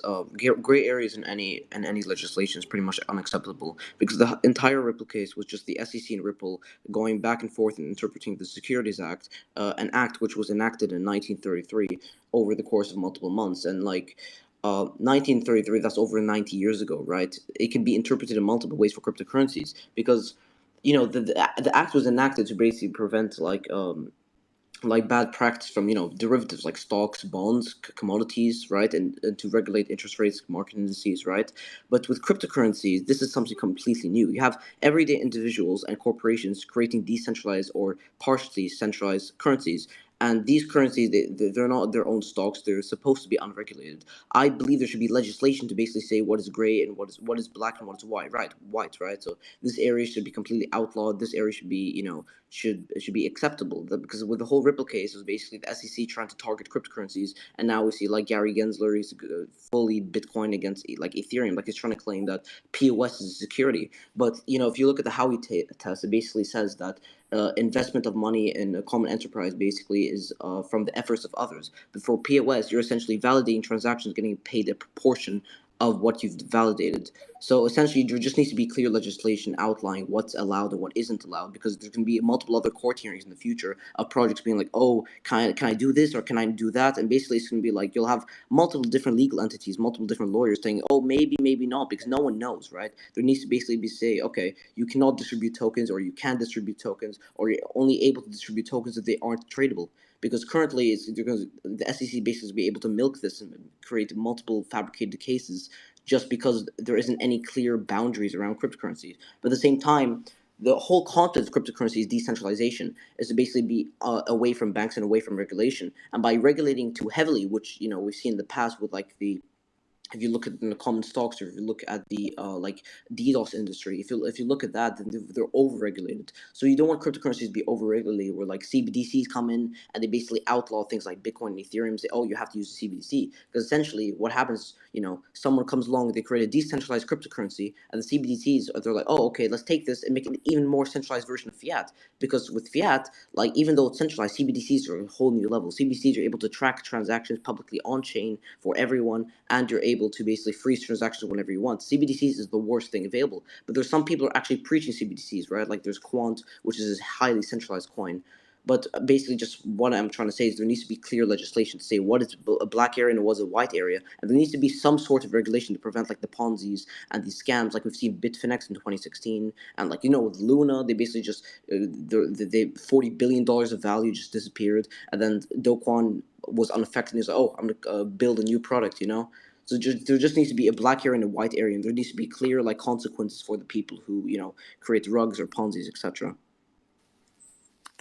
gray areas in any legislation is pretty much unacceptable, because the entire Ripple case was just the SEC and Ripple going back and forth and interpreting the Securities Act, an act which was enacted in 1933 over the course of multiple months. And 1933, that's over 90 years ago, right? It can be interpreted in multiple ways for cryptocurrencies, because the act was enacted to basically prevent bad practice from derivatives like stocks, bonds, commodities, right, and to regulate interest rates, market indices, right. But with cryptocurrencies, this is something completely new. You have everyday individuals and corporations creating decentralized or partially centralized currencies, and these currencies, they're not their own stocks. They're supposed to be unregulated. I believe there should be legislation to basically say what is gray and what is black and what is white, right. So this area should be completely outlawed. This area should be should be acceptable, because with the whole Ripple case, it was basically the SEC trying to target cryptocurrencies, and now we see like Gary Gensler is fully Bitcoin against like Ethereum, like he's trying to claim that POS is a security. But if you look at the Howey test, it basically says that investment of money in a common enterprise basically is from the efforts of others. But for POS, you're essentially validating transactions, getting paid a proportion of what you've validated. So essentially, there just needs to be clear legislation outlining what's allowed and what isn't allowed, because there can be multiple other court hearings in the future of projects being like, oh, can I do this or can I do that? And basically, it's going to be like you'll have multiple different legal entities, multiple different lawyers saying, oh, maybe not, because no one knows, right? There needs to basically be say, okay, you cannot distribute tokens, or you can distribute tokens, or you're only able to distribute tokens if they aren't tradable. Because currently, the SEC basically be able to milk this and create multiple fabricated cases just because there isn't any clear boundaries around cryptocurrencies. But at the same time, the whole concept of cryptocurrency is decentralization, is to basically be away from banks and away from regulation. And by regulating too heavily, which we've seen in the past with like if you look at the common stocks, or if you look at the like DDoS industry, if you look at that, then they're overregulated. So you don't want cryptocurrencies to be overregulated, where like CBDCs come in and they basically outlaw things like Bitcoin and Ethereum. Say, oh, you have to use a CBDC, because essentially what happens, someone comes along, they create a decentralized cryptocurrency, and the CBDCs, they're like, oh, okay, let's take this and make an even more centralized version of fiat. Because with fiat, like even though it's centralized, CBDCs are a whole new level. CBDCs are able to track transactions publicly on chain for everyone, and you're able to basically freeze transactions whenever you want. CBDCs is the worst thing available, but there's some people who are actually preaching CBDCs, right? Like there's Quant, which is a highly centralized coin. But basically, just what I'm trying to say is there needs to be clear legislation to say what is a black area and what is a white area, and there needs to be some sort of regulation to prevent like the Ponzi's and these scams, like we've seen Bitfinex in 2016, and like with Luna, they basically just they $40 billion of value just disappeared, and then Do Kwon was unaffected. And he's like, oh, I'm gonna build a new product, So there just needs to be a black area and a white area, and there needs to be clear like consequences for the people who create drugs or Ponzi's, etc.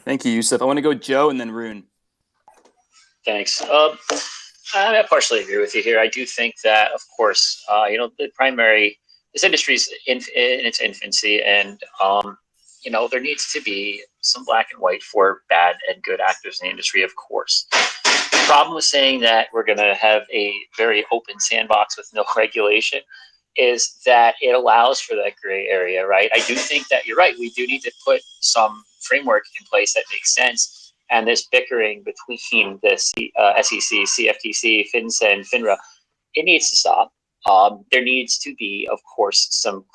Thank you, Yusuf. I want to go Joe and then Rune. Thanks. I partially agree with you here. I do think that, of course, this industry is in its infancy, and there needs to be some black and white for bad and good actors in the industry, of course. The problem with saying that we're going to have a very open sandbox with no regulation is that it allows for that gray area, right? I do think that you're right. We do need to put some framework in place that makes sense. And this bickering between the SEC, CFTC, FinCEN, and FINRA, it needs to stop. There needs to be, of course, some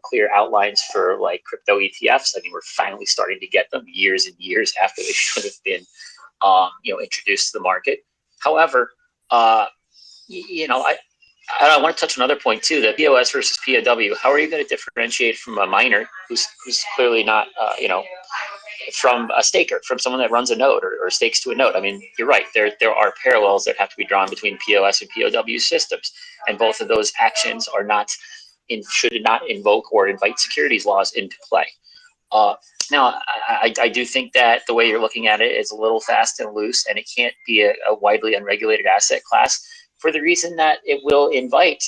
clear outlines for like crypto ETFs. I mean, we're finally starting to get them years and years after they should have been introduced to the market. However, I want to touch on another point too, the POS versus POW. How are you going to differentiate from a miner who's clearly not, from a staker, from someone that runs a node or stakes to a node? I mean, you're right. There are parallels that have to be drawn between POS and POW systems, and both of those actions are should not invoke or invite securities laws into play. Now, I do think that the way you're looking at it is a little fast and loose, and it can't be a widely unregulated asset class for the reason that it will invite,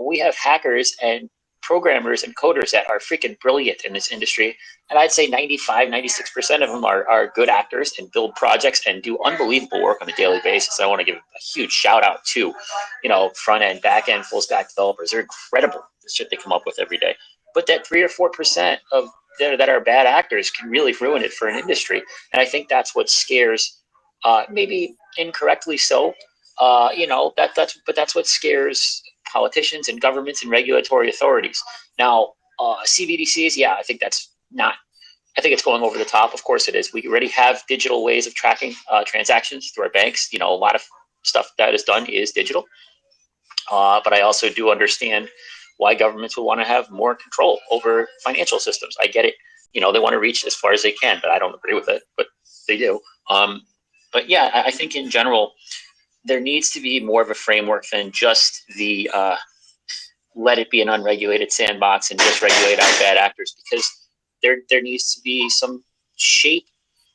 we have hackers and programmers and coders that are freaking brilliant in this industry. And I'd say 95, 96% of them are good actors and build projects and do unbelievable work on a daily basis. I want to give a huge shout out to, front end, back end, full stack developers. They're incredible, the shit they come up with every day. But that 3 or 4% of that are bad actors can really ruin it for an industry. And I think that's what scares, maybe incorrectly so, that's what scares politicians and governments and regulatory authorities. Now, CBDCs, yeah, I think it's going over the top. Of course it is. We already have digital ways of tracking transactions through our banks. A lot of stuff that is done is digital. But I also do understand why governments would want to have more control over financial systems. I get it. They want to reach as far as they can, but I don't agree with it, but they do. But yeah, I think in general, there needs to be more of a framework than just the let it be an unregulated sandbox and just regulate out bad actors, because there needs to be some shape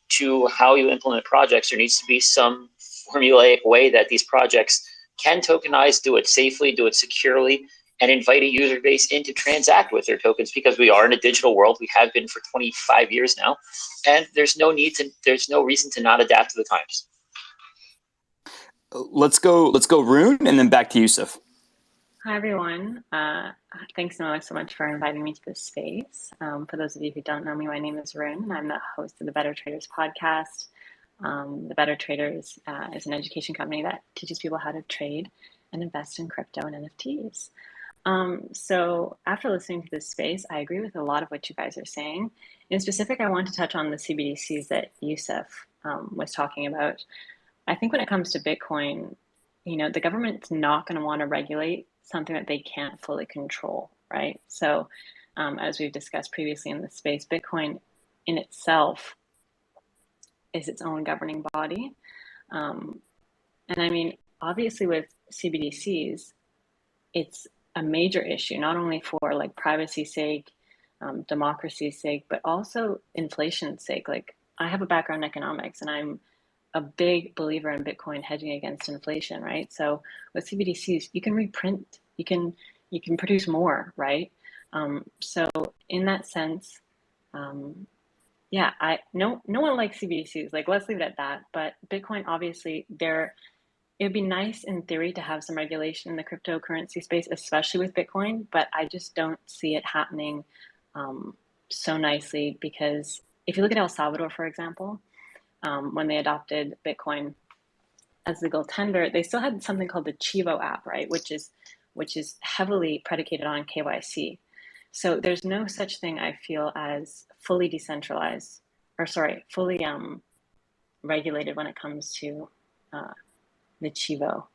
to how you implement projects. There needs to be some formulaic way that these projects can tokenize, do it safely, do it securely, and invite a user base in to transact with their tokens, because we are in a digital world. We have been for 25 years now, and there's no reason to not adapt to the times. Let's go, Rune, and then back to Yusuf. Hi, everyone. Thanks so much for inviting me to this space. For those of you who don't know me, my name is Rune, and I'm the host of the Better Traders podcast. The Better Traders is an education company that teaches people how to trade and invest in crypto and NFTs. So after listening to this space, I agree with a lot of what you guys are saying. In specific, I want to touch on the CBDCs that Yusuf was talking about. I think when it comes to Bitcoin, the government's not going to want to regulate something that they can't fully control, right? So as we've discussed previously in this space, Bitcoin in itself is its own governing body. And I mean, obviously with CBDCs, it's a major issue, not only for like privacy's sake, democracy's sake, but also inflation's sake. Like, I have a background in economics, and I'm a big believer in Bitcoin hedging against inflation, right? So with CBDCs, you can reprint, you can produce more, right? So in that sense, no one likes CBDCs. Like, let's leave it at that. But Bitcoin, obviously, it would be nice in theory to have some regulation in the cryptocurrency space, especially with Bitcoin, but I just don't see it happening so nicely, because if you look at El Salvador, for example, when they adopted Bitcoin as legal tender, they still had something called the Chivo app, right? Which is heavily predicated on KYC. So there's no such thing, I feel, as fully decentralized, fully regulated when it comes to the Chivo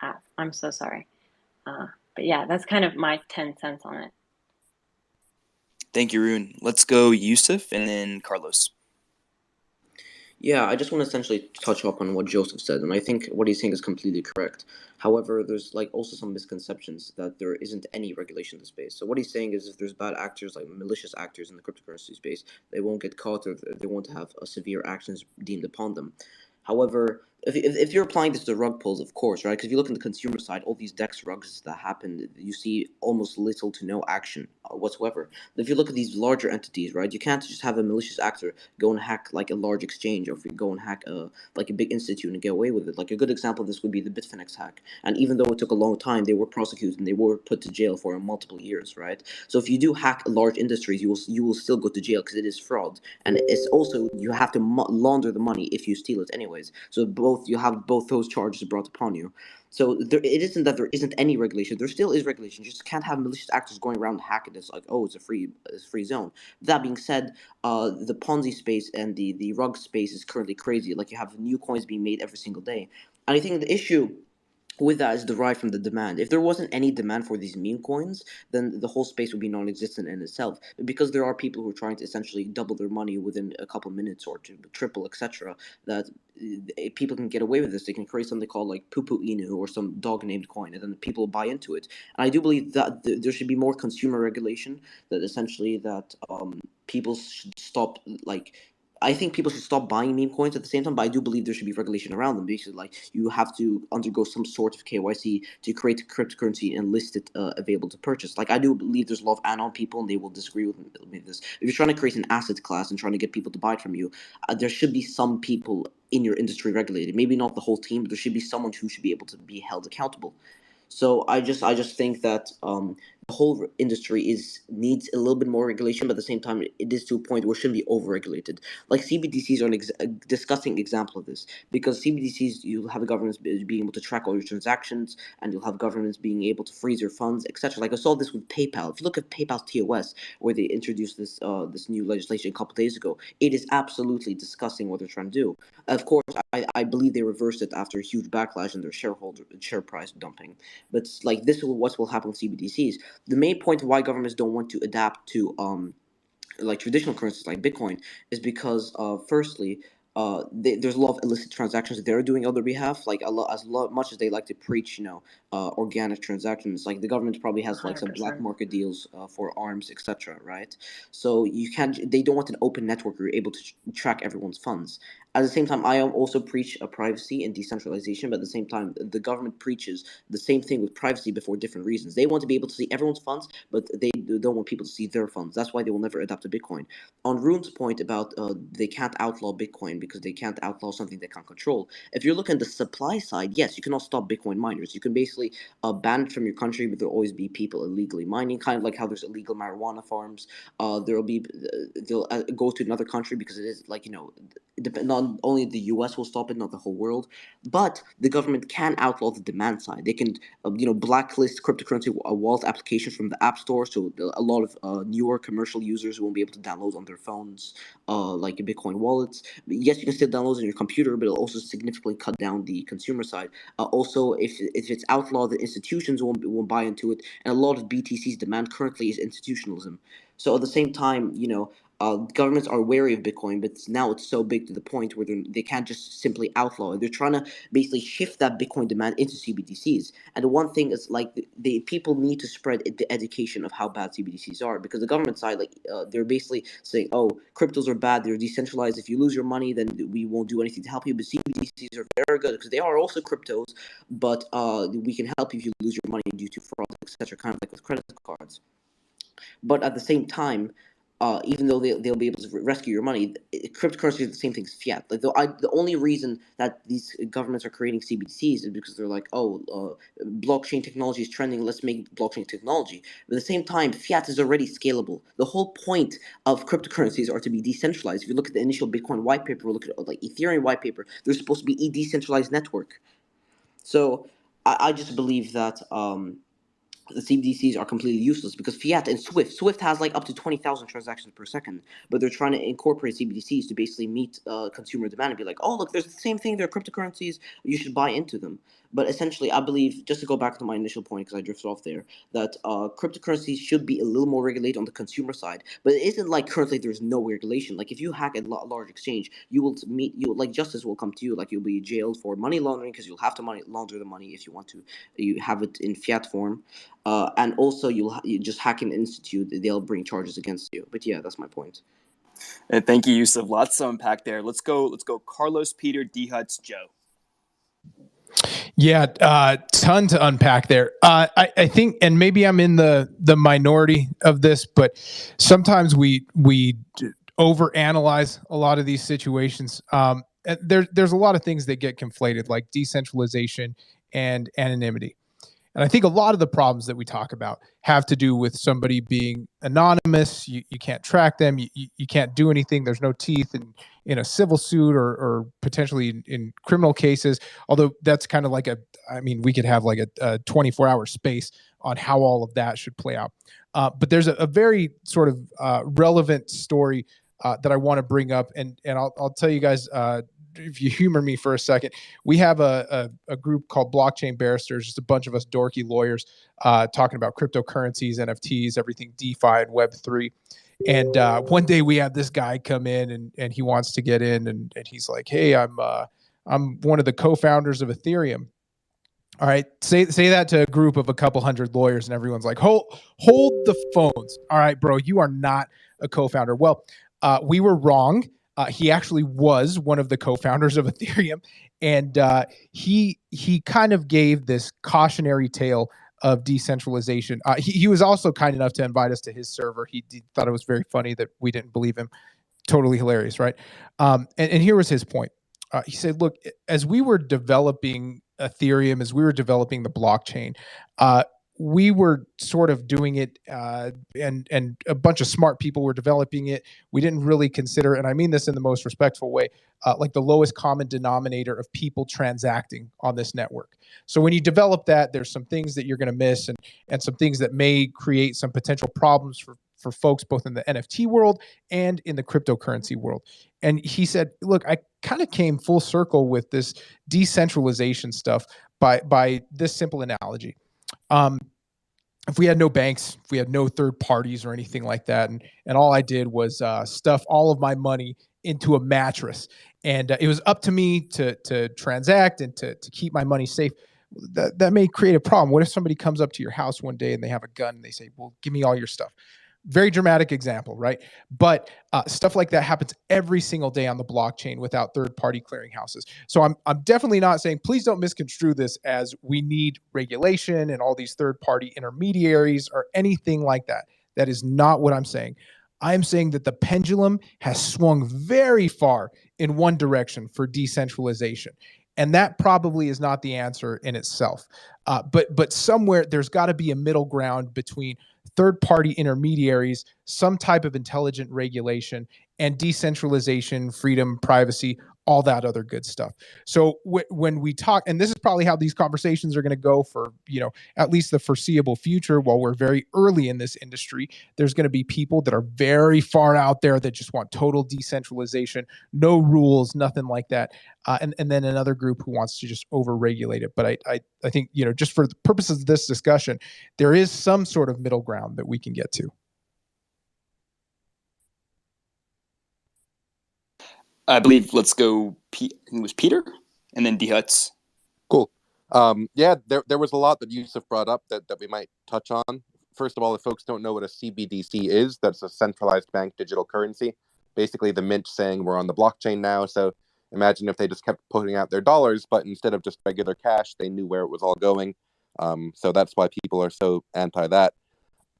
app. I'm so sorry. But yeah, that's kind of my 10 cents on it. Thank you, Rune. Let's go Yusuf and then Carlos. Yeah, I just want to essentially touch up on what Joseph said, and I think what he's saying is completely correct. However, there's also some misconceptions that there isn't any regulation in the space. So what he's saying is, if there's bad actors, like malicious actors in the cryptocurrency space, they won't get caught, or they won't have severe actions deemed upon them. However, if you're applying this to rug pulls, of course, right? Because if you look on the consumer side, all these DEX rugs that happen, you see almost little to no action whatsoever. But if you look at these larger entities, right, you can't just have a malicious actor go and hack like a large exchange, or if you go and hack a big institute and get away with it. Like, a good example of this would be the Bitfinex hack. And even though it took a long time, they were prosecuted and they were put to jail for multiple years, right? So if you do hack large industries, you will still go to jail, because it is fraud, and it's also, you have to launder the money if you steal it anyways. So you have both those charges brought upon you. So it isn't that there isn't any regulation. There still is regulation. You just can't have malicious actors going around and hacking. It's like, oh, it's a free zone. That being said, the Ponzi space and the rug space is currently crazy. Like, you have new coins being made every single day, and I think the issue with that is derived from the demand. If there wasn't any demand for these meme coins, then the whole space would be non-existent in itself. But because there are people who are trying to essentially double their money within a couple minutes or to triple, etc., that people can get away with this. They can create something called like Poo Poo Inu or some dog named coin, and then people buy into it. And I do believe that there should be more consumer regulation. That essentially that people should stop like. I think people should stop buying meme coins at the same time, but I do believe there should be regulation around them. Basically, like, you have to undergo some sort of KYC to create a cryptocurrency and list it available to purchase. Like, I do believe there's a lot of anon people, and they will disagree with me with this. If you're trying to create an asset class and trying to get people to buy it from you, there should be some people in your industry regulated. Maybe not the whole team, but there should be someone who should be able to be held accountable. So I just think that the whole industry needs a little bit more regulation, but at the same time, it is to a point where it shouldn't be overregulated. Like, CBDCs are a disgusting example of this, because CBDCs, you'll have governments being able to track all your transactions, and you'll have governments being able to freeze your funds, etc. Like, I saw this with PayPal. If you look at PayPal's TOS, where they introduced this new legislation a couple days ago, it is absolutely disgusting what they're trying to do. Of course, I believe they reversed it after a huge backlash in their share price dumping. But like, this is what will happen with CBDCs. The main point of why governments don't want to adapt to like traditional currencies like Bitcoin is because firstly, there's a lot of illicit transactions that they're doing on their behalf. Like, much as they like to preach, organic transactions, like the government probably has like some black 100%. market deals for arms, etc. Right? So you can't. They don't want an open network where you're able to track everyone's funds. At the same time, I also preach privacy and decentralization, but at the same time, the government preaches the same thing with privacy, but for different reasons. They want to be able to see everyone's funds, but they don't want people to see their funds. That's why they will never adapt to Bitcoin. On Rune's point about they can't outlaw Bitcoin because they can't outlaw something they can't control. If you're looking at the supply side, yes, you cannot stop Bitcoin miners. You can basically ban it from your country, but there'll always be people illegally mining, kind of like how there's illegal marijuana farms. They'll go to another country because it is like, not only the U.S. will stop it, not the whole world, but the government can outlaw the demand side. They can, blacklist cryptocurrency wallet applications from the app store, so a lot of newer commercial users won't be able to download on their phones, like Bitcoin wallets. Yes, you can still download on your computer, but it'll also significantly cut down the consumer side. Also, if it's outlawed, the institutions won't buy into it, and a lot of BTC's demand currently is institutionalism. So at the same time, governments are wary of Bitcoin, but now it's so big to the point where they can't just simply outlaw it. They're trying to basically shift that Bitcoin demand into CBDCs. And the one thing is, like, the people need to spread the education of how bad CBDCs are, because the government side, like, they're basically saying, oh, cryptos are bad, they're decentralized. If you lose your money, then we won't do anything to help you. But CBDCs are very good because they are also cryptos, but we can help you if you lose your money due to fraud, etc. Kind of like with credit cards. But at the same time, even though they'll be able to rescue your money, cryptocurrency is the same thing as fiat. Like, the only reason that these governments are creating CBDCs is because they're like, oh, blockchain technology is trending, let's make blockchain technology. But at the same time, fiat is already scalable. The whole point of cryptocurrencies are to be decentralized. If you look at the initial Bitcoin white paper, or look at like Ethereum white paper, they're supposed to be a decentralized network. So I just believe that the CBDCs are completely useless because fiat and Swift has like up to 20,000 transactions per second, but they're trying to incorporate CBDCs to basically meet consumer demand and be like, oh, look, there's the same thing. They're cryptocurrencies. You should buy into them. But essentially, I believe, just to go back to my initial point because I drifted off there, that cryptocurrencies should be a little more regulated on the consumer side. But it isn't like currently there's no regulation. Like, if you hack a large exchange, like, justice will come to you. Like, you'll be jailed for money laundering because you'll have to launder the money if you want to. You have it in fiat form. And also, you just hack an institute, they'll bring charges against you. But yeah, that's my point. Thank you, Yusuf. Lots to unpack there. Let's go. Carlos, Peter, D Huts, Joe. Yeah, ton to unpack there. I think, and maybe I'm in the minority of this, but sometimes we overanalyze a lot of these situations. There's a lot of things that get conflated, like decentralization and anonymity. And I think a lot of the problems that we talk about have to do with somebody being anonymous. You can't track them. You can't do anything. There's no teeth in a civil suit or potentially in criminal cases. Although that's kind of like we could have like a 24-hour space on how all of that should play out. But there's a very sort of relevant story that I want to bring up. And I'll tell you guys, if you humor me for a second, we have a group called Blockchain Barristers, just a bunch of us dorky lawyers talking about cryptocurrencies, NFTs, everything DeFi and Web3. And one day we have this guy come in and he wants to get in and he's like, hey, I'm one of the co-founders of Ethereum. All right, say that to a group of a couple hundred lawyers and everyone's like, hold the phones. All right, bro, you are not a co-founder. Well, we were wrong. He actually was one of the co-founders of Ethereum, and he kind of gave this cautionary tale of decentralization. He was also kind enough to invite us to his server. He thought it was very funny that we didn't believe him. Totally hilarious, right? And here was his point. He said, look, as we were developing Ethereum, as we were developing the blockchain, we were sort of doing it, and a bunch of smart people were developing it. We didn't really consider, and I mean this in the most respectful way, like the lowest common denominator of people transacting on this network. So when you develop that, there's some things that you're going to miss, and some things that may create some potential problems for folks both in the NFT world and in the cryptocurrency world. And he said, look, I kind of came full circle with this decentralization stuff by this simple analogy. If we had no banks, if we had no third parties or anything like that, and all I did was stuff all of my money into a mattress, and it was up to me to transact and to keep my money safe, that may create a problem. What if somebody comes up to your house one day and they have a gun and they say, well, give me all your stuff? Very dramatic example, right? But stuff like that happens every single day on the blockchain without third-party clearinghouses. So I'm definitely not saying, please don't misconstrue this as we need regulation and all these third-party intermediaries or anything like that. That is not what I'm saying. I'm saying that the pendulum has swung very far in one direction for decentralization. And that probably is not the answer in itself. But somewhere there's got to be a middle ground between third-party intermediaries, some type of intelligent regulation, and decentralization, freedom, privacy, all that other good stuff. So when we talk, and this is probably how these conversations are going to go for, at least the foreseeable future, while we're very early in this industry, there's going to be people that are very far out there that just want total decentralization, no rules, nothing like that. And then another group who wants to just over-regulate it. But I think, just for the purposes of this discussion, there is some sort of middle ground that we can get to. I believe let's go. It was Peter, and then D Huts. Cool. Yeah, there was a lot that Yusuf brought up that we might touch on. First of all, if folks don't know what a CBDC is, that's a centralized bank digital currency. Basically, the mint saying we're on the blockchain now. So imagine if they just kept putting out their dollars, but instead of just regular cash, they knew where it was all going. So that's why people are so anti that.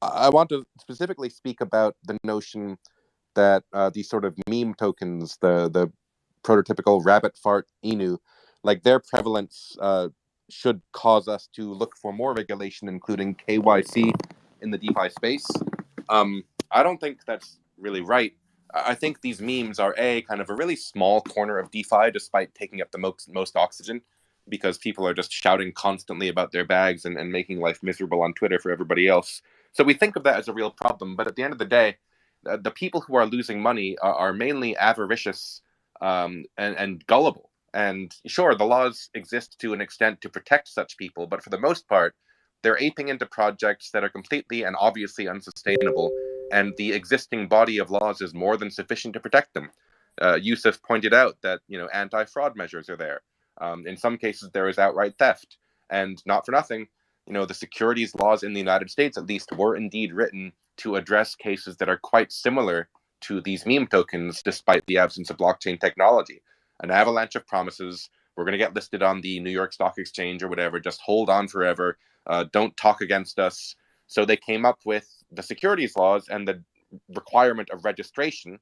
I want to specifically speak about the notion that these sort of meme tokens, the prototypical rabbit fart Inu, like their prevalence should cause us to look for more regulation, including KYC in the DeFi space. I don't think that's really right. I think these memes are kind of a really small corner of DeFi, despite taking up the most oxygen, because people are just shouting constantly about their bags and making life miserable on Twitter for everybody else. So we think of that as a real problem, but at the end of the day, the people who are losing money are mainly avaricious and gullible. And sure, the laws exist to an extent to protect such people, but for the most part, they're aping into projects that are completely and obviously unsustainable, and the existing body of laws is more than sufficient to protect them. Yusuf pointed out that anti-fraud measures are there. In some cases, there is outright theft, and not for nothing, the securities laws in the United States, at least, were indeed written to address cases that are quite similar to these meme tokens, despite the absence of blockchain technology. An avalanche of promises. We're going to get listed on the New York Stock Exchange or whatever. Just hold on forever. Don't talk against us. So they came up with the securities laws and the requirement of registration,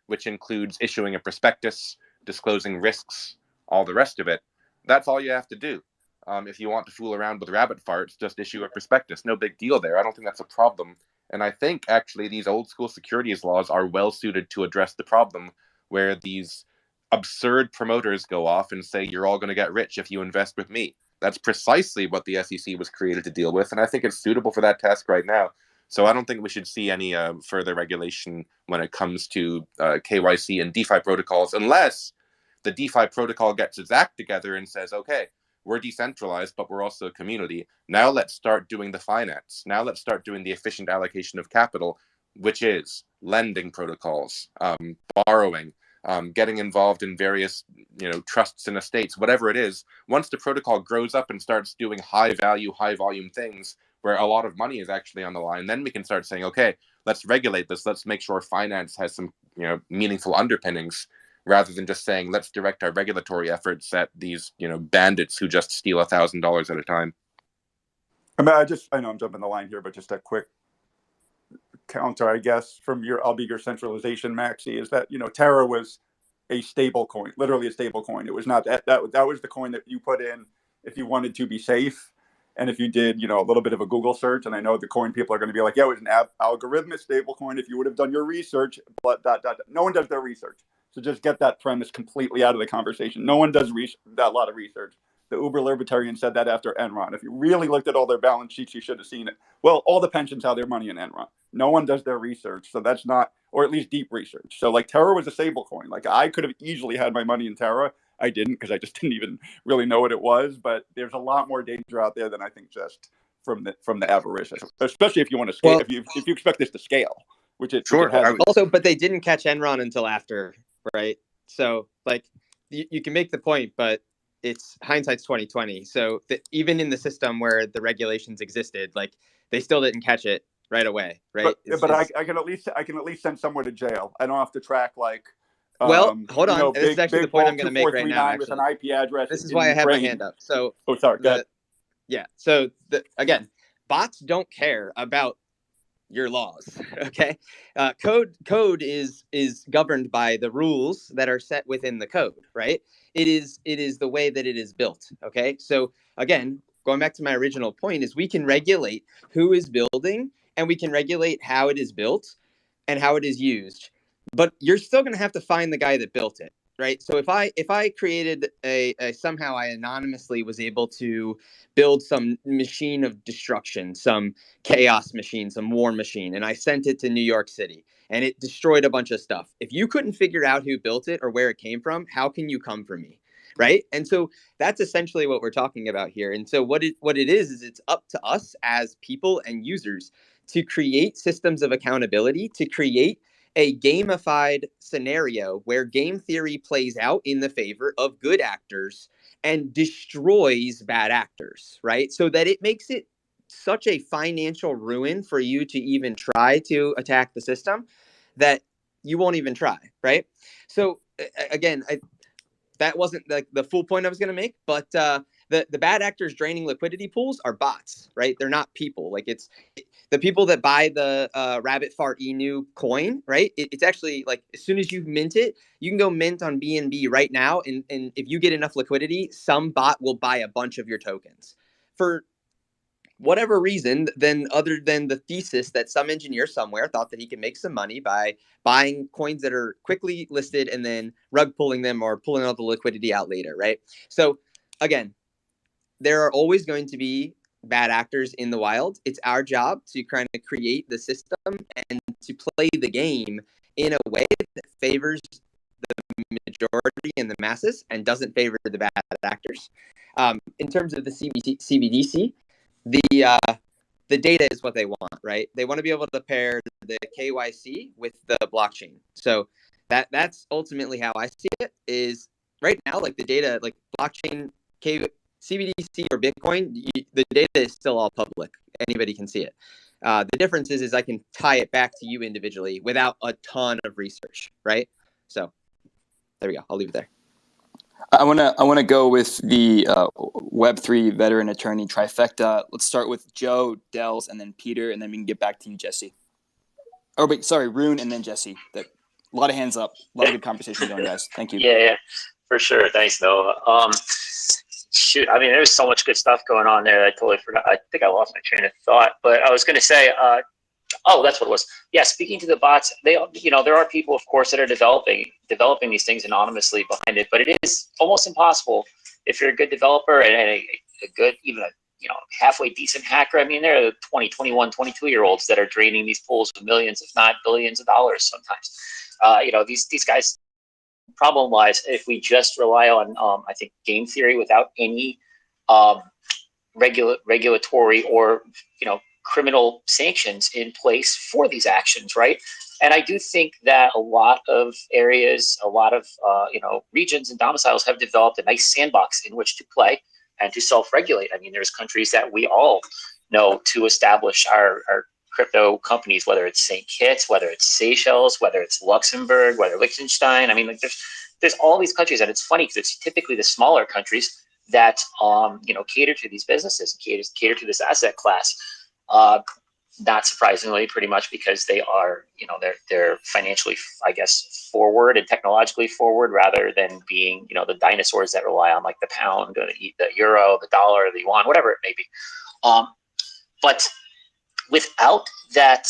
which includes issuing a prospectus, disclosing risks, all the rest of it. That's all you have to do. If you want to fool around with rabbit farts, just issue a prospectus. No big deal there. I don't think that's a problem. And I think actually these old school securities laws are well suited to address the problem where these absurd promoters go off and say, you're all going to get rich if you invest with me. That's precisely what the SEC was created to deal with. And I think it's suitable for that task right now. So I don't think we should see any further regulation when it comes to KYC and DeFi protocols, unless the DeFi protocol gets its act together and says, okay, we're decentralized, but we're also a community. Now let's start doing the finance. Now let's start doing the efficient allocation of capital, which is lending protocols, borrowing, getting involved in various, trusts and estates, whatever it is. Once the protocol grows up and starts doing high value, high volume things where a lot of money is actually on the line, then we can start saying, okay, let's regulate this. Let's make sure finance has some, meaningful underpinnings, rather than just saying, let's direct our regulatory efforts at these, bandits who just steal $1,000 at a time. I mean, I know I'm jumping the line here, but just a quick counter, I guess, from your centralization, Maxi, is that, Terra was a stable coin, literally a stable coin. It was not that was the coin that you put in if you wanted to be safe. And if you did, a little bit of a Google search, and I know the coin people are going to be like, yeah, it was an algorithmic stable coin if you would have done your research, but no one does their research. So just get that premise completely out of the conversation. No one does that lot of research. The uber libertarian said that after Enron. If you really looked at all their balance sheets, you should have seen it. Well, all the pensions have their money in Enron. No one does their research. So that's not, or at least deep research. So like Terra was a stable coin. Like I could have easily had my money in Terra. I didn't, because I just didn't even really know what it was. But there's a lot more danger out there than I think just from the avarice, especially if you want to scale. Well, if you expect this to scale, which it has. Also, but they didn't catch Enron until after, right? So like you can make the point, but it's hindsight's 2020. So even in the system where the regulations existed, like they still didn't catch it right away, right? But I can at least send someone to jail. I don't have to track like. Well, hold on. This is actually the point I'm going to make right now. With an IP address. This is why I have my hand up. So. Oh, sorry. Yeah. So again, bots don't care about your laws. Okay. Code is governed by the rules that are set within the code, right? It is the way that it is built. Okay. So again, going back to my original point, is we can regulate who is building, and we can regulate how it is built and how it is used. But you're still going to have to find the guy that built it, right? So if I created somehow I anonymously was able to build some machine of destruction, some chaos machine, some war machine, and I sent it to New York City and it destroyed a bunch of stuff. If you couldn't figure out who built it or where it came from, how can you come for me? Right. And so that's essentially what we're talking about here. And so what it is it's up to us as people and users to create systems of accountability, to create a gamified scenario where game theory plays out in the favor of good actors and destroys bad actors, right? So that it makes it such a financial ruin for you to even try to attack the system that you won't even try, right? So again, that wasn't the full point I was going to make, but the bad actors draining liquidity pools are bots, right? They're not people. Like the people that buy the rabbit fart enu coin, right? It's actually like as soon as you mint it, you can go mint on BNB right now. And if you get enough liquidity, some bot will buy a bunch of your tokens for whatever reason, then other than the thesis that some engineer somewhere thought that he could make some money by buying coins that are quickly listed and then rug pulling them or pulling all the liquidity out later, right? So again, there are always going to be bad actors in the wild. It's our job to kind of create the system and to play the game in a way that favors the majority and the masses and doesn't favor the bad actors. In terms of the CBDC, the data is what they want, right? They want to be able to pair the KYC with the blockchain. So that's ultimately how I see it. Is right now, like the data, like blockchain, CBDC or Bitcoin, the data is still all public. Anybody can see it. The difference is I can tie it back to you individually without a ton of research, right? So there we go. I'll leave it there. I wanna go with the Web3 veteran attorney trifecta. Let's start with Joe, Dels, and then Peter, and then we can get back to you, Jesse. Oh, wait, sorry, Rune, and then Jesse. A lot of hands up. A lot of good conversation going, guys. Thank you. Yeah, for sure. Thanks, Noah. shoot, I mean, there's so much good stuff going on there that I totally forgot. I think I lost my train of thought, but I was going to say, oh, that's what it was. Yeah, speaking to the bots, there are people, of course, that are developing these things anonymously behind it, but it is almost impossible if you're a good developer and a good, even a halfway decent hacker. I mean, there are 20, 21, 22-year-olds that are draining these pools of millions, if not billions of dollars sometimes. These guys, problem-wise, if we just rely on, I think, game theory without any regulatory or criminal sanctions in place for these actions, right? And I do think that a lot of areas, a lot of regions and domiciles have developed a nice sandbox in which to play and to self-regulate. I mean, there's countries that we all know to establish our crypto companies, whether it's St. Kitts, whether it's Seychelles, whether it's Luxembourg, whether Liechtenstein. I mean, like there's all these countries, and it's funny because it's typically the smaller countries that cater to these businesses, cater to this asset class. Not surprisingly, pretty much because they are, they're financially, I guess, forward and technologically forward, rather than being, the dinosaurs that rely on like the pound, or the euro, the dollar, the yuan, whatever it may be. But without that,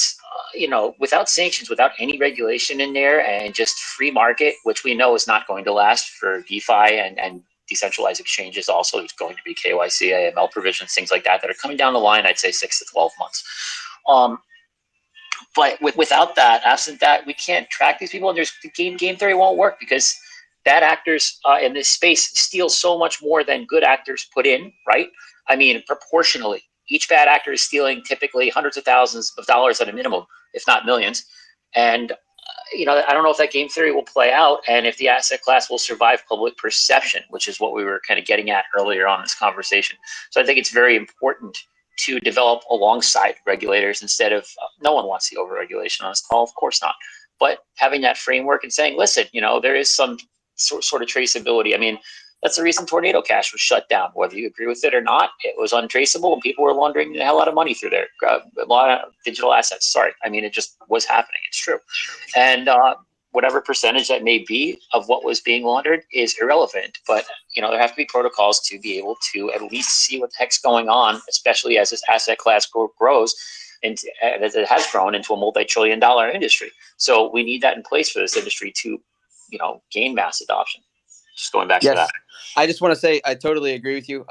without sanctions, without any regulation in there, and just free market, which we know is not going to last for DeFi and decentralized exchanges, also is going to be KYC, AML provisions, things like that are coming down the line. I'd say 6 to 12 months. But without that, absent that, we can't track these people, and there's game theory won't work because bad actors in this space steal so much more than good actors put in, right? I mean, proportionally, each bad actor is stealing typically hundreds of thousands of dollars at a minimum, if not millions. And I don't know if that game theory will play out and if the asset class will survive public perception, which is what we were kind of getting at earlier on in this conversation. So I think it's very important to develop alongside regulators instead of, no one wants the overregulation on this call, of course not. But having that framework and saying, listen, there is some sort of traceability. I mean, that's the reason Tornado Cash was shut down. Whether you agree with it or not, it was untraceable, and people were laundering the hell out of money through there. A lot of digital assets. Sorry, I mean, it just was happening. It's true, and whatever percentage that may be of what was being laundered is irrelevant. But there have to be protocols to be able to at least see what the heck's going on, especially as this asset class grows, and as it has grown into a multi-trillion-dollar industry. So we need that in place for this industry to, gain mass adoption. Just going back to that. I just want to say I totally agree with you.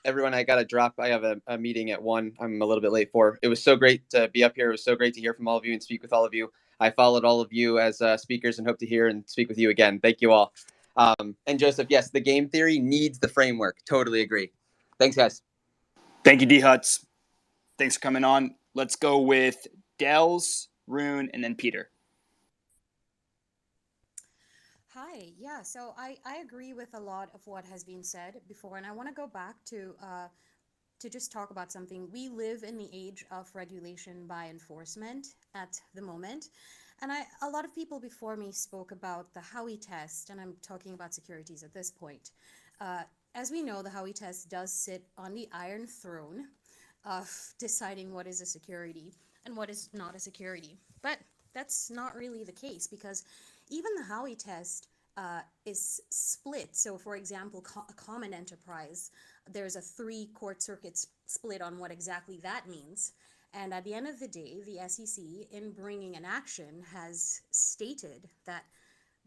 Everyone, I got to drop. I have a meeting at 1. I'm a little bit late for. It was so great to be up here. It was so great to hear from all of you and speak with all of you. I followed all of you as speakers and hope to hear and speak with you again. Thank you all. And Joseph, yes, the game theory needs the framework. Totally agree. Thanks, guys. Thank you, D Huts. Thanks for coming on. Let's go with Dels, Rune, and then Peter. Hi. Yeah, so I agree with a lot of what has been said before, and I want to go back to just talk about something. We live in the age of regulation by enforcement at the moment, and a lot of people before me spoke about the Howey test, and I'm talking about securities at this point. As we know, the Howey test does sit on the Iron Throne of deciding what is a security and what is not a security, but that's not really the case because even the Howey test is split. So, for example, a common enterprise, there's a 3-court circuit split on what exactly that means. And at the end of the day, the SEC, in bringing an action, has stated that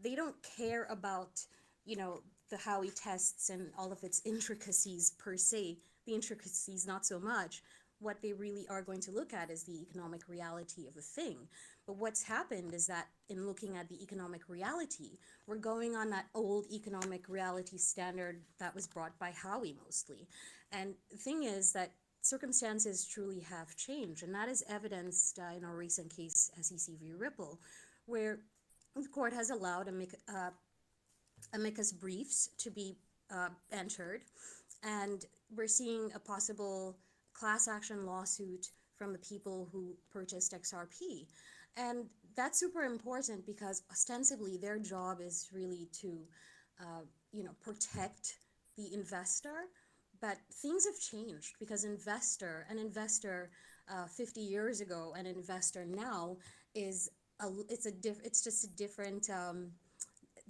they don't care about, the Howey tests and all of its intricacies per se. The intricacies, not so much. What they really are going to look at is the economic reality of the thing. But what's happened is that in looking at the economic reality, we're going on that old economic reality standard that was brought by Howey mostly. And the thing is that circumstances truly have changed, and that is evidenced in our recent case, SEC v. Ripple, where the court has allowed amicus briefs to be entered, and we're seeing a possible class action lawsuit from the people who purchased XRP. And that's super important because ostensibly their job is really to, protect the investor. But things have changed because an investor 50 years ago, an investor now is it's just a different.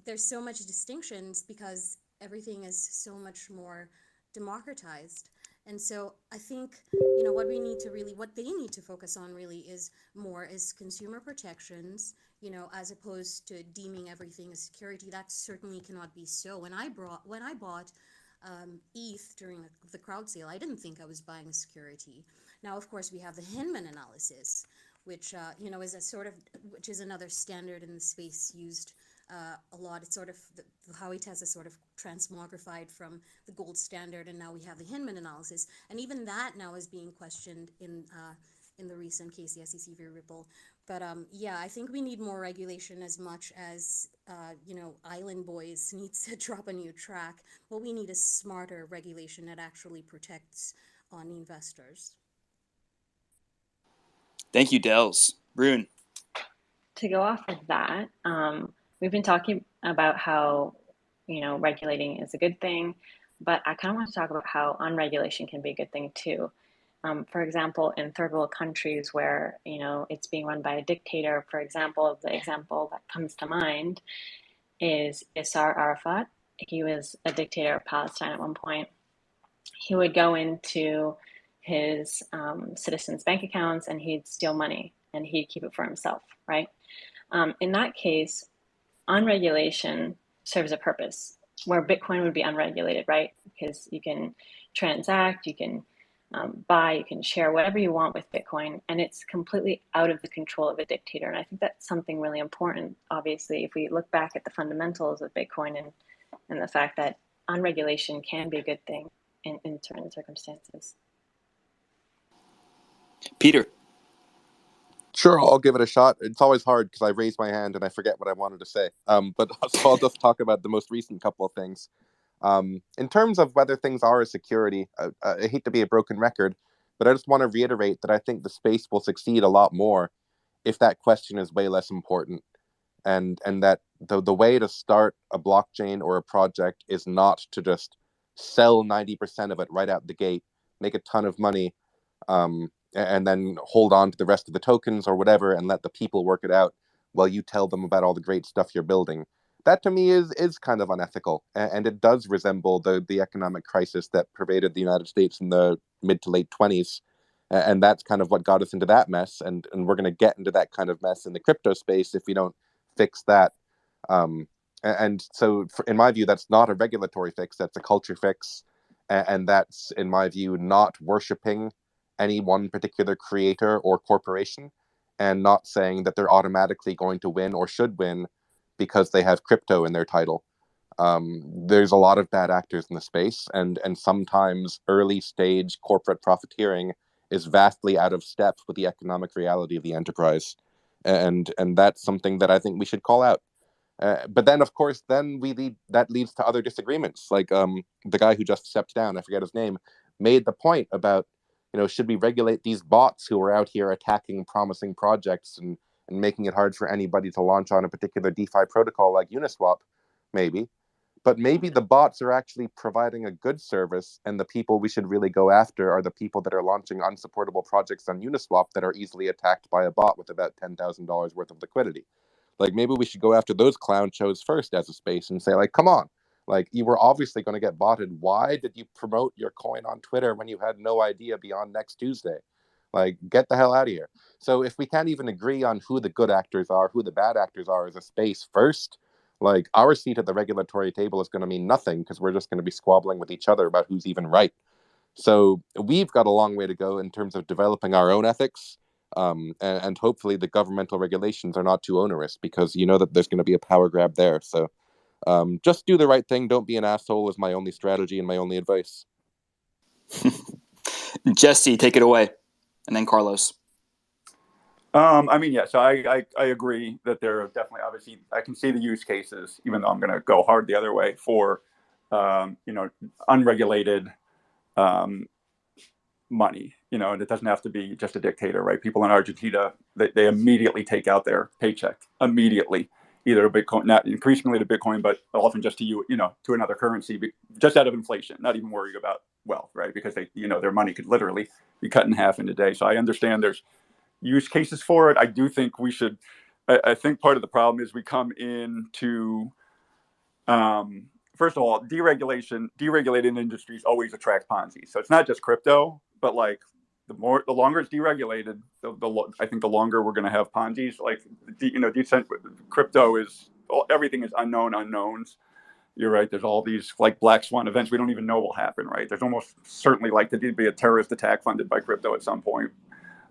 There's so much distinctions because everything is so much more democratized. And so I think, what they need to focus on really is consumer protections, as opposed to deeming everything as security. That certainly cannot be so. When I bought ETH during the crowd sale, I didn't think I was buying a security. Now, of course, we have the Hinman analysis, which which is another standard in the space used a lot. It's sort of the Howey test is sort of transmogrified from the gold standard, and now we have the Hinman analysis, and even that now is being questioned in the recent case, the SEC v. Ripple. But yeah, I think we need more regulation as much as Island Boys needs to drop a new track. What we need is smarter regulation that actually protects on investors. Thank you, Dels. Brune. To go off of that, we've been talking about how, regulating is a good thing, but I kind of want to talk about how unregulation can be a good thing too. For example, in third world countries where, it's being run by a dictator, for example, the example that comes to mind is Yasser Arafat. He was a dictator of Palestine at one point. He would go into his citizens' bank accounts and he'd steal money and he'd keep it for himself, right? In that case, unregulation serves a purpose, where Bitcoin would be unregulated, right? Because you can transact, you can buy, you can share whatever you want with Bitcoin, and it's completely out of the control of a dictator. And I think that's something really important, obviously, if we look back at the fundamentals of Bitcoin and the fact that unregulation can be a good thing in certain circumstances. Peter. Sure, I'll give it a shot. It's always hard because I raise my hand and I forget what I wanted to say. But so I'll just talk about the most recent couple of things. In terms of whether things are a security, I hate to be a broken record, but I just want to reiterate that I think the space will succeed a lot more if that question is way less important. And that the way to start a blockchain or a project is not to just sell 90% of it right out the gate, make a ton of money, and then hold on to the rest of the tokens or whatever and let the people work it out while you tell them about all the great stuff you're building. That to me is kind of unethical, and it does resemble the economic crisis that pervaded the United States in the mid to late 20s. And that's kind of what got us into that mess, and we're going to get into that kind of mess in the crypto space if we don't fix that. And so in my view, that's not a regulatory fix, that's a culture fix, and that's, in my view, not worshiping any one particular creator or corporation and not saying that they're automatically going to win or should win because they have crypto in their title. There's a lot of bad actors in the space, and sometimes early stage corporate profiteering is vastly out of step with the economic reality of the enterprise. And that's something that I think we should call out. But then, of course, that leads to other disagreements. Like the guy who just stepped down, I forget his name, made the point about, should we regulate these bots who are out here attacking promising projects and making it hard for anybody to launch on a particular DeFi protocol like Uniswap? Maybe. But maybe the bots are actually providing a good service, and the people we should really go after are the people that are launching unsupportable projects on Uniswap that are easily attacked by a bot with about $10,000 worth of liquidity. Like, maybe we should go after those clown shows first as a space and say, like, come on. Like, you were obviously going to get botted. Why did you promote your coin on Twitter when you had no idea beyond next Tuesday? Like, get the hell out of here. So if we can't even agree on who the good actors are, who the bad actors are as a space first, like, our seat at the regulatory table is going to mean nothing because we're just going to be squabbling with each other about who's even right. So we've got a long way to go in terms of developing our own ethics. And hopefully the governmental regulations are not too onerous, because you know that there's going to be a power grab there. So just do the right thing. Don't be an asshole is my only strategy and my only advice. Jesse, take it away. And then Carlos. I mean, yeah, so I agree that there are definitely, obviously, I can see the use cases, even though I'm going to go hard the other way for, unregulated money, and it doesn't have to be just a dictator, right? People in Argentina, they immediately take out their paycheck immediately, either to Bitcoin, not increasingly to Bitcoin, but often just to to another currency, just out of inflation, not even worrying about wealth, right? Because they, their money could literally be cut in half in a day. So I understand there's use cases for it. I do think we should. I think part of the problem is we come into first of all, deregulated industries always attract Ponzi. So it's not just crypto, but like the longer it's deregulated, I think the longer we're going to have Ponzi's. Like, crypto is everything is unknown unknowns. You're right. There's all these like black swan events we don't even know will happen. Right. There's almost certainly like to be a terrorist attack funded by crypto at some point.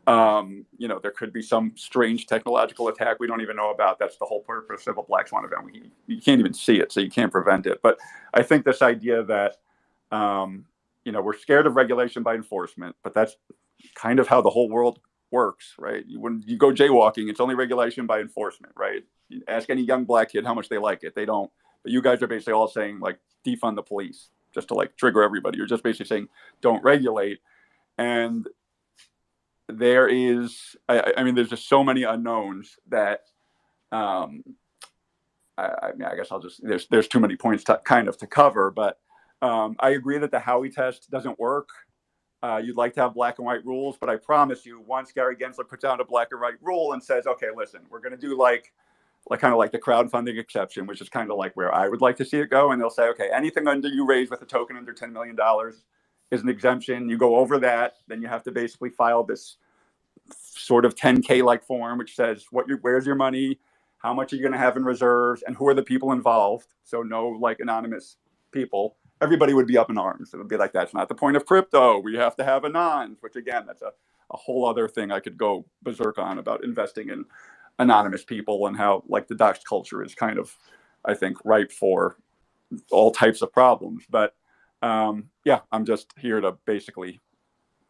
There could be some strange technological attack we don't even know about. That's the whole purpose of a black swan event. You can't even see it, so you can't prevent it. But I think this idea that, we're scared of regulation by enforcement, but that's kind of how the whole world works, right? When you go jaywalking, it's only regulation by enforcement, right? You ask any young black kid how much they like it. They don't. But you guys are basically all saying, like, defund the police, just to like trigger everybody. You're just basically saying don't regulate. And there is, there's just so many unknowns that, I guess I'll just, there's too many points to cover, but I agree that the Howey test doesn't work. You'd like to have black and white rules, but I promise you, once Gary Gensler puts out a black and white rule and says, okay, listen, we're going to do like kind of like the crowdfunding exception, which is kind of like where I would like to see it go. And they'll say, okay, anything you raise with a token under $10 million is an exemption. You go over that, then you have to basically file this sort of 10K like form, which says where's your money, how much are you going to have in reserves, and who are the people involved. So no like anonymous people. Everybody would be up in arms. It would be like, that's not the point of crypto. We have to have anons, which again, that's a whole other thing I could go berserk on about investing in anonymous people and how like the dox culture is kind of, I think, ripe for all types of problems. But I'm just here to basically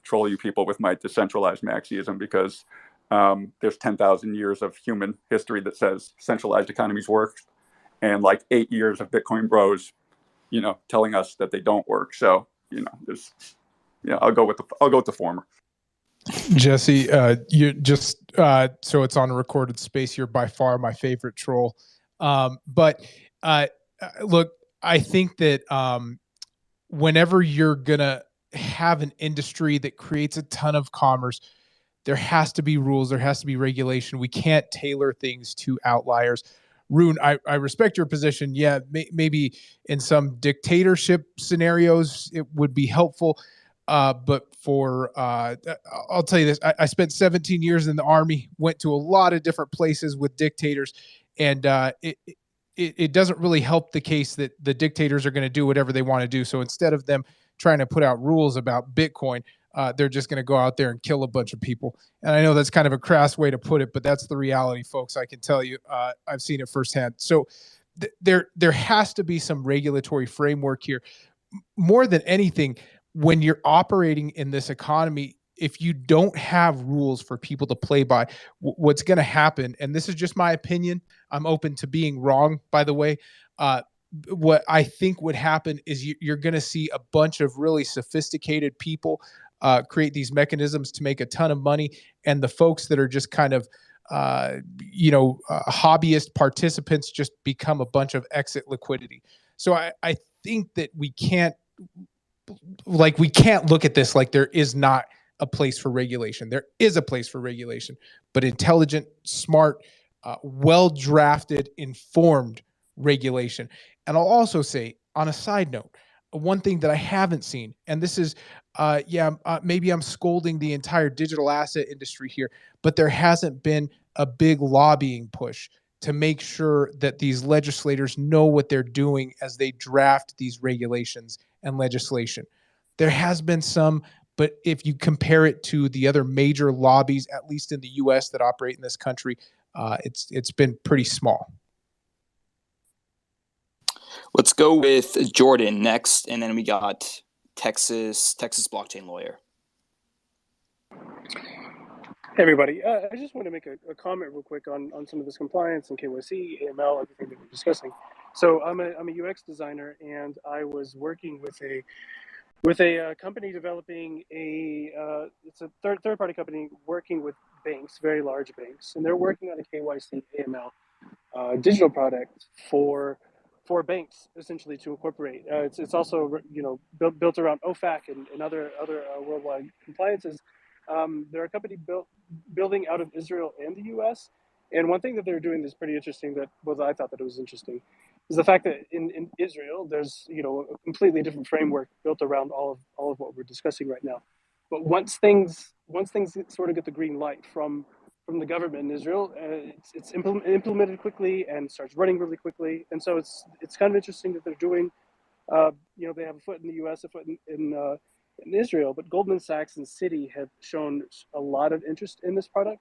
troll you people with my decentralized Marxism, because there's 10,000 years of human history that says centralized economies work, and like 8 years of Bitcoin bros, telling us that they don't work. So, I'll go with the former. Jesse, you just so it's on a recorded space. You're by far my favorite troll. But look, I think that whenever you're gonna have an industry that creates a ton of commerce, there has to be rules, there has to be regulation. We can't tailor things to outliers. Rune, I respect your position. Yeah, maybe in some dictatorship scenarios it would be helpful. But I'll tell you this, I spent 17 years in the Army, went to a lot of different places with dictators, and it doesn't really help the case that the dictators are going to do whatever they want to do. So instead of them trying to put out rules about Bitcoin, they're just going to go out there and kill a bunch of people. And I know that's kind of a crass way to put it, but that's the reality, folks. I can tell you, I've seen it firsthand. So there has to be some regulatory framework here. More than anything, when you're operating in this economy, if you don't have rules for people to play by, what's going to happen, and this is just my opinion, I'm open to being wrong, by the way, what I think would happen is you're going to see a bunch of really sophisticated people create these mechanisms to make a ton of money, and the folks that are just kind of hobbyist participants just become a bunch of exit liquidity. So I think that we can't look at this like there is not a place for regulation. There is a place for regulation, but intelligent, smart, well-drafted, informed regulation. And I'll also say, on a side note, one thing that I haven't seen, and this is, maybe I'm scolding the entire digital asset industry here, but there hasn't been a big lobbying push to make sure that these legislators know what they're doing as they draft these regulations and legislation. There has been some, but if you compare it to the other major lobbies, at least in the US, that operate in this country, it's been pretty small. Let's go with Jordan next, and then we got Texas blockchain lawyer. Hey everybody, I just want to make a comment real quick on some of this compliance and KYC, AML, everything that we're discussing. So I'm a UX designer, and I was working with a company developing it's a third party company working with banks, very large banks, and they're working on a KYC AML digital product for banks, essentially, to incorporate. It's also built around OFAC and other worldwide compliances. They're a company building out of Israel and the U.S. And one thing that they're doing that's pretty interesting, that I thought that it was interesting, is the fact that in Israel, there's a completely different framework built around all of what we're discussing right now. But once things sort of get the green light from the government in Israel, it's implemented quickly and starts running really quickly. And so it's kind of interesting that they're doing. They have a foot in the U.S., a foot in Israel, but Goldman Sachs and Citi have shown a lot of interest in this product.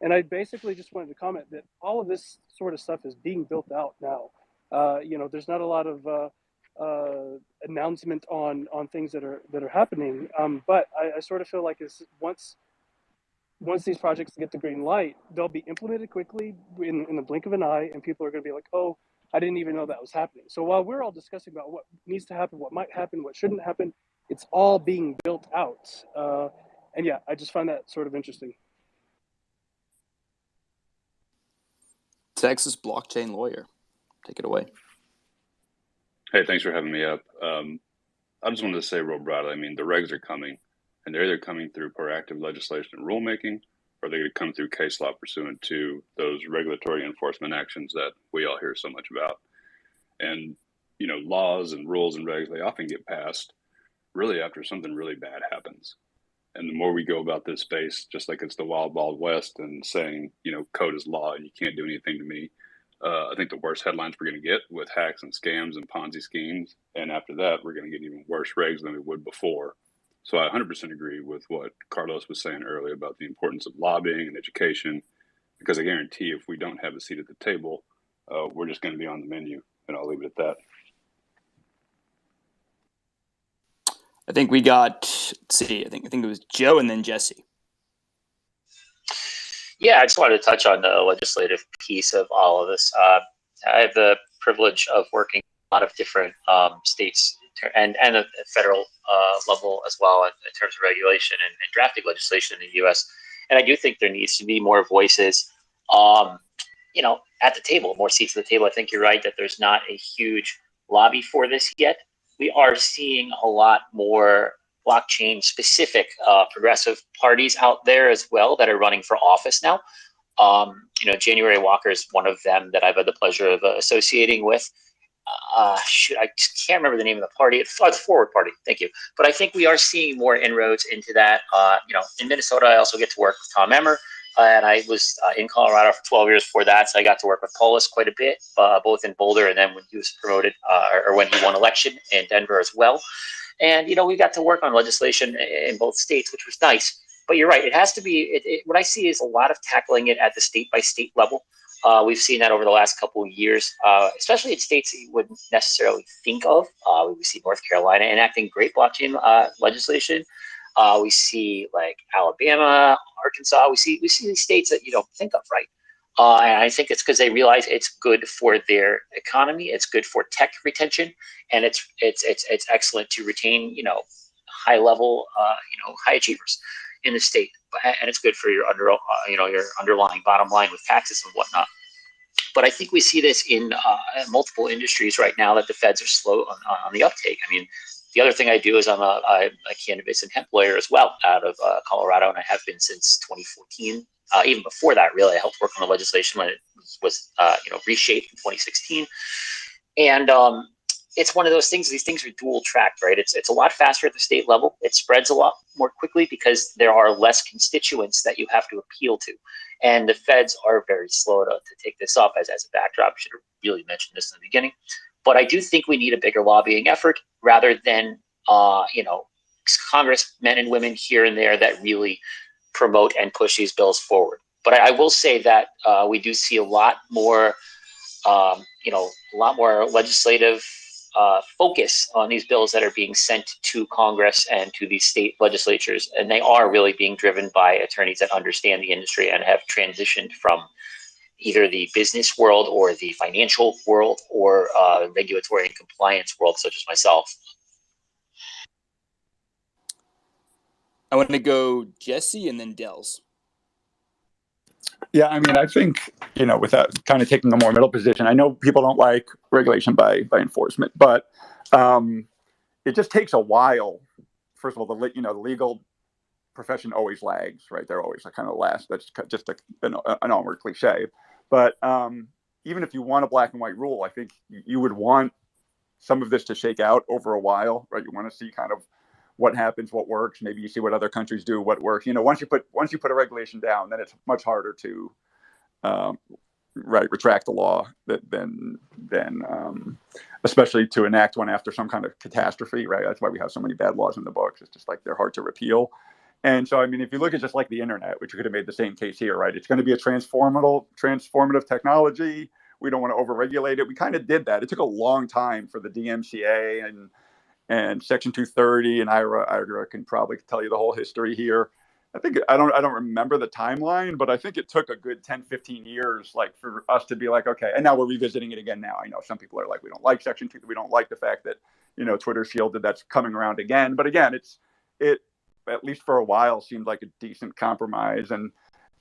And I basically just wanted to comment that all of this sort of stuff is being built out now. There's not a lot of announcement on things that are happening, but I sort of feel like once these projects get the green light, they'll be implemented quickly in the blink of an eye, and people are going to be like, oh, I didn't even know that was happening. So while we're all discussing about what needs to happen, what might happen, what shouldn't happen, it's all being built out. And yeah, I just find that sort of interesting. Texas blockchain lawyer, take it away. Hey, thanks for having me up. I just wanted to say real broadly, I mean, the regs are coming, and they're either coming through proactive legislation and rulemaking, or they're going to come through case law pursuant to those regulatory enforcement actions that we all hear so much about. And, laws and rules and regs, they often get passed really after something really bad happens. And the more we go about this space, just like it's the wild, wild west and saying, code is law and you can't do anything to me. I think the worst headlines we're going to get with hacks and scams and Ponzi schemes. And after that, we're going to get even worse regs than we would before. So I 100% agree with what Carlos was saying earlier about the importance of lobbying and education, because I guarantee if we don't have a seat at the table, we're just going to be on the menu. And I'll leave it at that. I think we got, let's see, I think it was Joe and then Jesse. Yeah, I just wanted to touch on the legislative piece of all of this. I have the privilege of working in a lot of different states and at the federal level as well in terms of regulation and drafting legislation in the U.S. And I do think there needs to be more voices, at the table, more seats at the table. I think you're right that there's not a huge lobby for this yet. We are seeing a lot more blockchain specific progressive parties out there as well that are running for office now. January Walker is one of them that I've had the pleasure of associating with. I just can't remember the name of the party. It's Forward Party. Thank you. But I think we are seeing more inroads into that. In Minnesota, I also get to work with Tom Emmer. And I was in Colorado for 12 years before that. So I got to work with Polis quite a bit, both in Boulder and then when he was promoted or when he won election in Denver as well. And, we got to work on legislation in both states, which was nice. But you're right. It has to be what I see is a lot of tackling it at the state by state level. We've seen that over the last couple of years, especially in states that you wouldn't necessarily think of. We see North Carolina enacting great blockchain legislation. We see like Alabama, Arkansas. We see these states that you don't think of, right? And I think it's because they realize it's good for their economy, it's good for tech retention, and it's excellent to retain high level high achievers in the state, and it's good for your your underlying bottom line with taxes and whatnot. But I think we see this in multiple industries right now that the feds are slow on the uptake. I mean, the other thing I do is I'm a cannabis and hemp lawyer as well out of Colorado, and I have been since 2014. Even before that, really, I helped work on the legislation when it was reshaped in 2016. And it's one of those things. These things are dual tracked, right? It's a lot faster at the state level. It spreads a lot more quickly because there are less constituents that you have to appeal to, and the feds are very slow to take this up. As a backdrop, should have really mentioned this in the beginning. But I do think we need a bigger lobbying effort rather than congressmen and women here and there that really promote and push these bills forward. But I will say that we do see a lot more, legislative focus on these bills that are being sent to Congress and to these state legislatures, and they are really being driven by attorneys that understand the industry and have transitioned from either the business world or the financial world or regulatory and compliance world, such as myself. I want to go Jesse and then Dells. Yeah, I mean, I think, without kind of taking a more middle position, I know people don't like regulation by enforcement, but it just takes a while. First of all, the legal profession always lags, right? They're always kind of last. That's just an onward cliche. But even if you want a black and white rule, I think you would want some of this to shake out over a while, right? You want to see kind of what happens, what works. Maybe you see what other countries do, what works. Once you put a regulation down, then it's much harder to retract the law than especially to enact one after some kind of catastrophe, right? That's why we have so many bad laws in the books. It's just like they're hard to repeal. And so, I mean, if you look at just like the internet, which you could have made the same case here, right? It's going to be a transformative technology. We don't want to overregulate it. We kind of did that. It took a long time for the DMCA and Section 230 and IRA. IRA can probably tell you the whole history here. I don't remember the timeline, but I think it took a good 10, 15 years, like for us to be like, okay, and now we're revisiting it again now. I know some people are like, we don't like Section 2, we don't like the fact that, Twitter shielded, that's coming around again. But again, it at least for a while seemed like a decent compromise. And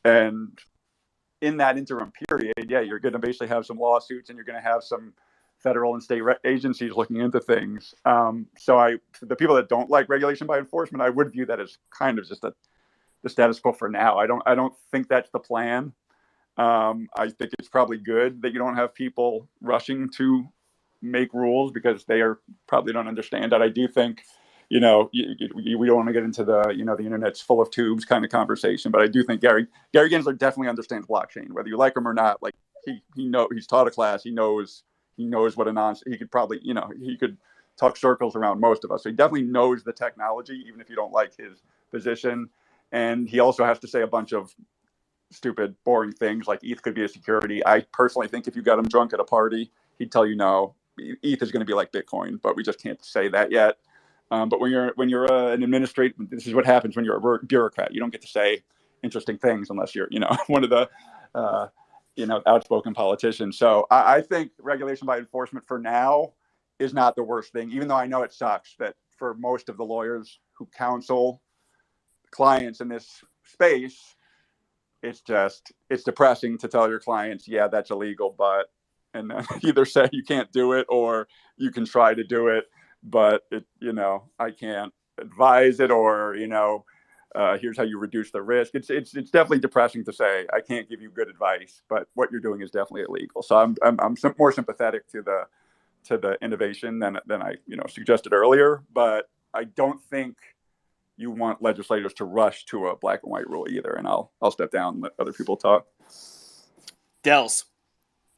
in that interim period, yeah, you're going to basically have some lawsuits and you're going to have some federal and state agencies looking into things. So the people that don't like regulation by enforcement, I would view that as kind of just the status quo for now. I don't think that's the plan. I think it's probably good that you don't have people rushing to make rules because they probably don't understand that. I do think, we don't want to get into the, the internet's full of tubes kind of conversation, but I do think Gary Gensler definitely understands blockchain, whether you like him or not. Like he's taught a class, he knows what he could probably, he could talk circles around most of us. So he definitely knows the technology, even if you don't like his position. And he also has to say a bunch of stupid, boring things like ETH could be a security. I personally think if you got him drunk at a party, he'd tell you no. ETH is going to be like Bitcoin, but we just can't say that yet. But when you're an administrator, this is what happens when you're a bureaucrat. You don't get to say interesting things unless you're, one of the, outspoken politicians. So I think regulation by enforcement for now is not the worst thing, even though I know it sucks that for most of the lawyers who counsel clients in this space, it's depressing to tell your clients, yeah, that's illegal, and then either say you can't do it or you can try to do it, but I can't advise it, or here's how you reduce the risk. It's definitely depressing to say I can't give you good advice, but what you're doing is definitely illegal. So I'm more sympathetic to the innovation than I suggested earlier, but I don't think you want legislators to rush to a black and white rule either. And I'll step down and let other people talk. Dels,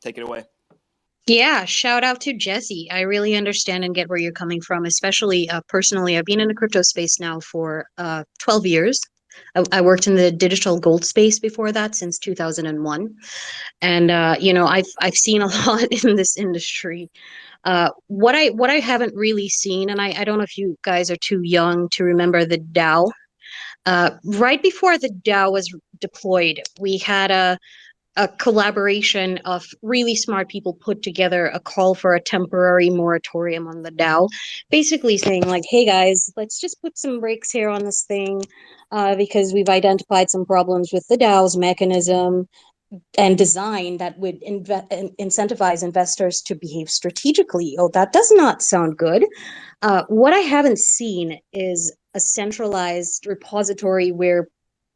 take it away. Yeah, shout out to Jesse. I really understand and get where you're coming from, especially personally. I've been in the crypto space now for 12 years. I worked in the digital gold space before that since 2001. And, I've seen a lot in this industry. What I haven't really seen, and I don't know if you guys are too young to remember the DAO. Right before the DAO was deployed, we had a collaboration of really smart people put together a call for a temporary moratorium on the DAO, basically saying like, hey guys, let's just put some brakes here on this thing because we've identified some problems with the DAO's mechanism and design that would incentivize investors to behave strategically. Oh, that does not sound good. What I haven't seen is a centralized repository where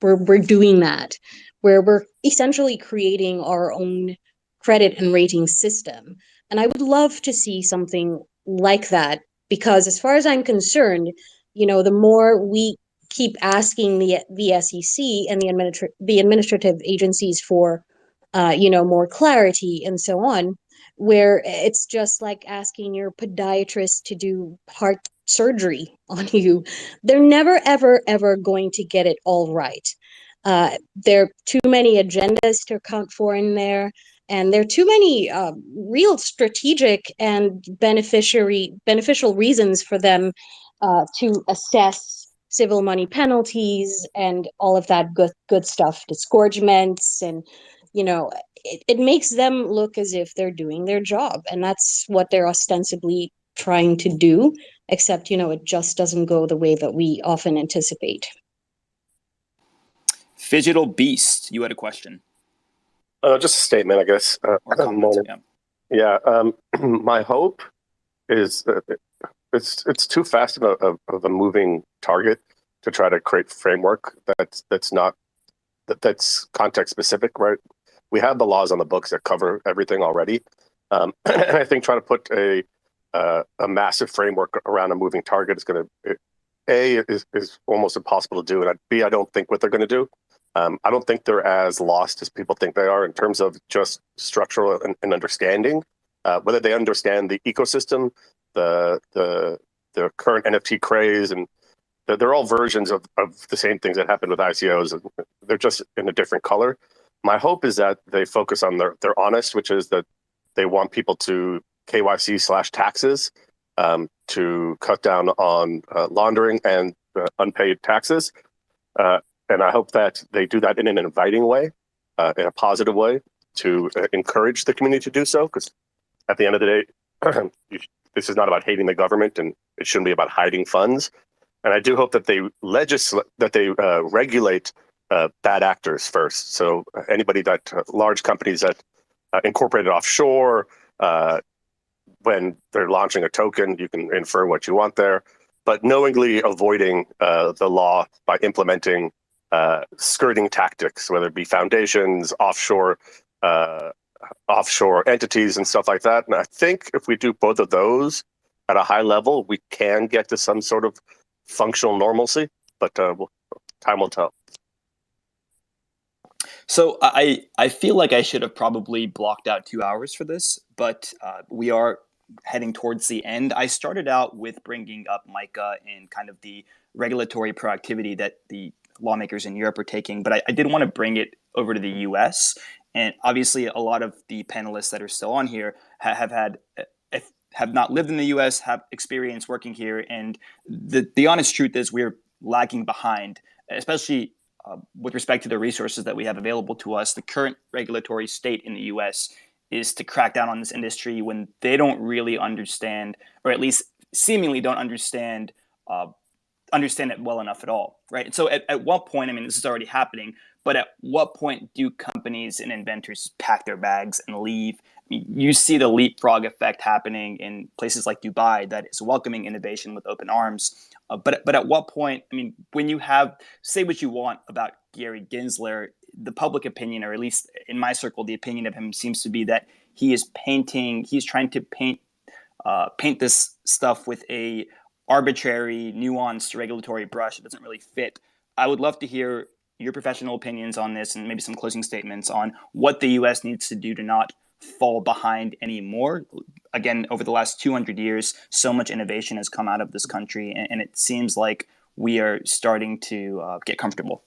we're doing that, where we're essentially creating our own credit and rating system. And I would love to see something like that, because as far as I'm concerned, the more we keep asking the SEC and the administrative agencies for more clarity and so on, where it's just like asking your podiatrist to do heart surgery on you. They're never ever going to get it all right. There are too many agendas to account for in there, and there are too many real strategic and beneficial reasons for them to assess civil money penalties and all of that good stuff, disgorgements, and it makes them look as if they're doing their job, and that's what they're ostensibly trying to do, except it just doesn't go the way that we often anticipate. Digital Beast, you had a question. Just a statement, I guess. Or comment, yeah. My hope is it's too fast of a moving target to try to create framework that's context specific, right? we have the laws on the books that cover everything already. And I think trying to put a massive framework around a moving target is going to, is almost impossible to do. And B, I don't think what they're going to do. I don't think they're as lost as people think they are in terms of just structural and understanding. Whether they understand the ecosystem, the current NFT craze, and they're all versions of the same things that happened with ICOs. And they're just in a different color. My hope is that they focus on their honest, which is that they want people to KYC/taxes, to cut down on laundering and unpaid taxes. And I hope that they do that in an inviting way, in a positive way, to encourage the community to do so. Because at the end of the day, this is not about hating the government, and it shouldn't be about hiding funds. And I do hope that they regulate bad actors first. So anybody that large companies that incorporated offshore, when they're launching a token, you can infer what you want there, but knowingly avoiding the law by implementing skirting tactics, whether it be foundations, offshore entities and stuff like that. And I think if we do both of those at a high level, we can get to some sort of functional normalcy, but time will tell. So I feel like I should have probably blocked out 2 hours for this, but we are heading towards the end. I started out with bringing up MiCA and kind of the regulatory proactivity that the lawmakers in Europe are taking, but I did want to bring it over to the US. And obviously a lot of the panelists that are still on here have not lived in the US, have experience working here. And the honest truth is we're lagging behind, especially with respect to the resources that we have available to us. The current regulatory state in the US is to crack down on this industry when they don't really understand, or at least seemingly don't understand it well enough at all, right? So at what point, I mean, this is already happening, but at what point do companies and inventors pack their bags and leave? I mean, you see the leapfrog effect happening in places like Dubai that is welcoming innovation with open arms. But at what point, I mean, when you have, say what you want about Gary Gensler, the public opinion, or at least in my circle, the opinion of him seems to be that he's trying to paint this stuff with a arbitrary, nuanced regulatory brush. It doesn't really fit. I would love to hear your professional opinions on this and maybe some closing statements on what the U.S. needs to do to not fall behind anymore. Again, over the last 200 years, so much innovation has come out of this country, and it seems like we are starting to get comfortable.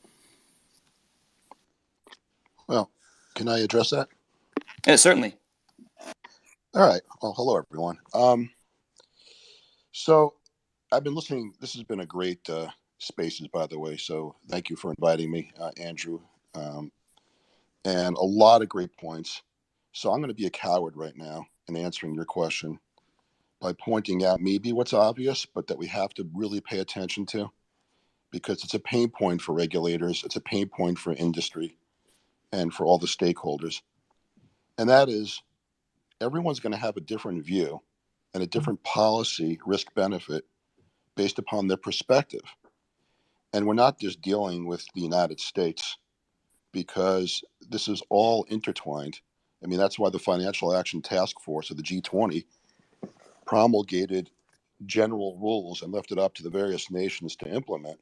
Well, can I address that? Yeah, certainly. All right. Well, hello, everyone. So I've been listening. This has been a great spaces, by the way. So thank you for inviting me, Andrew. And a lot of great points. So I'm going to be a coward right now in answering your question by pointing out maybe what's obvious, but that we have to really pay attention to, because it's a pain point for regulators. It's a pain point for industry and for all the stakeholders. And that is, everyone's going to have a different view and a different policy risk benefit based upon their perspective. And we're not just dealing with the United States, because this is all intertwined. I mean, that's why the Financial Action Task Force of the G20 promulgated general rules and left it up to the various nations to implement.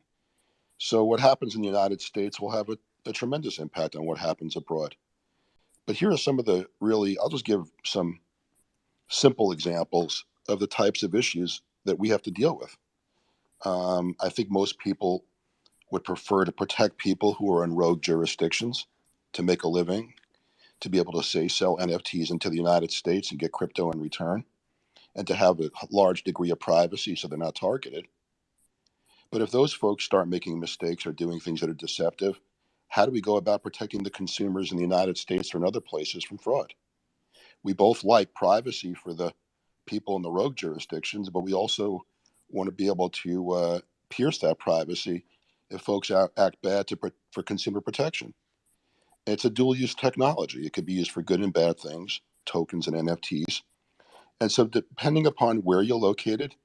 So what happens in the United States will have a tremendous impact on what happens abroad. But here are some of the I'll just give some simple examples of the types of issues that we have to deal with. I think most people would prefer to protect people who are in rogue jurisdictions to make a living, to be able to sell NFTs into the United States and get crypto in return, and to have a large degree of privacy so they're not targeted. But if those folks start making mistakes or doing things that are deceptive, how do we go about protecting the consumers in the United States or in other places from fraud? We both like privacy for the people in the rogue jurisdictions, but we also want to be able to pierce that privacy if folks act bad for consumer protection. It's a dual-use technology. It could be used for good and bad things, tokens and NFTs. And so depending upon where you're located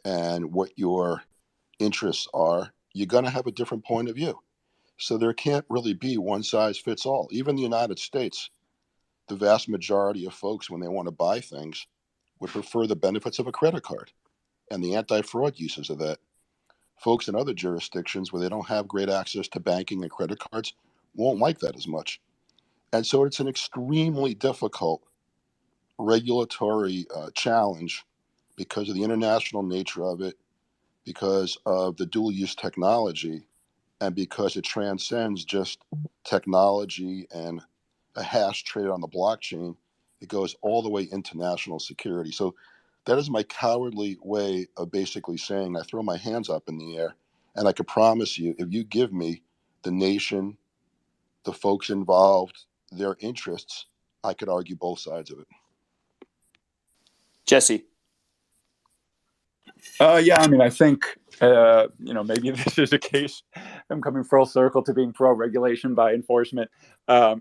and what your interests are, you're going to have a different point of view. So there can't really be one size fits all. Even the United States, the vast majority of folks, when they want to buy things, would prefer the benefits of a credit card and the anti-fraud uses of that. Folks in other jurisdictions where they don't have great access to banking and credit cards won't like that as much. And so it's an extremely difficult regulatory challenge because of the international nature of it, because of the dual use technology, and because it transcends just technology and a hash trade on the blockchain. It goes all the way into national security. So that is my cowardly way of basically saying I throw my hands up in the air, and I can promise you, if you give me the nation, the folks involved, their interests, I could argue both sides of it. Jesse. Yeah, I mean, I think, maybe this is a case. I'm coming full circle to being pro-regulation by enforcement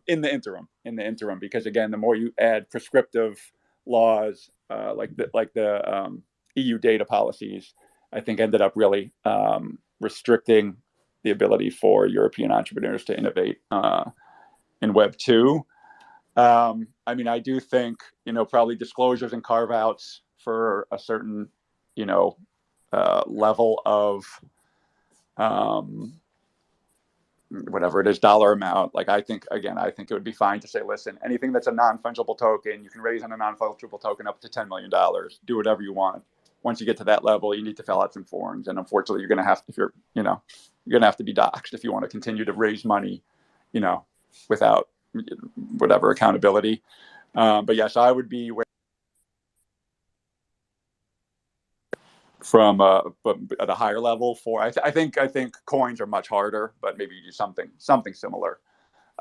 in the interim, because again, the more you add prescriptive laws like the EU data policies, I think ended up really restricting the ability for European entrepreneurs to innovate in Web 2. I mean, I do think, probably disclosures and carve-outs for a certain, level of whatever it is, dollar amount. Like, I think it would be fine to say, listen, anything that's a non-fungible token, you can raise on a non-fungible token up to $10 million. Do whatever you want. Once you get to that level, you need to fill out some forms. And unfortunately, you're going to have to, you're going to have to be doxxed if you want to continue to raise money, without whatever accountability. But yes, I would be from but at a higher level for I think coins are much harder, but maybe you do something similar,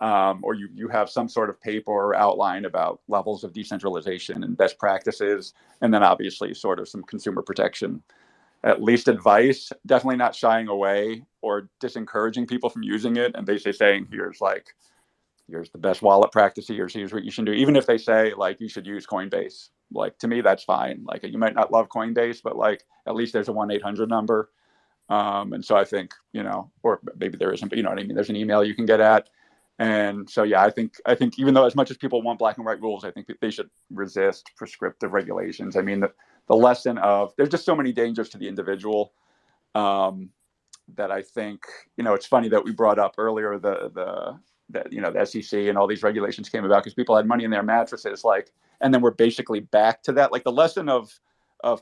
or you have some sort of paper or outline about levels of decentralization and best practices, and then obviously sort of some consumer protection, at least advice, definitely not shying away or disencouraging people from using it, and basically saying here's the best wallet practice, here's what you should do. Even if they say like you should use Coinbase, like to me that's fine. Like you might not love Coinbase, but like at least there's a 1-800 number. And so I think, or maybe there isn't, but you know what I mean? There's an email you can get at. And so, yeah, I think even though as much as people want black and white rules, I think they should resist prescriptive regulations. I mean, the lesson of there's just so many dangers to the individual that I think, it's funny that we brought up earlier the SEC and all these regulations came about because people had money in their mattresses, and then we're basically back to that. Like the lesson of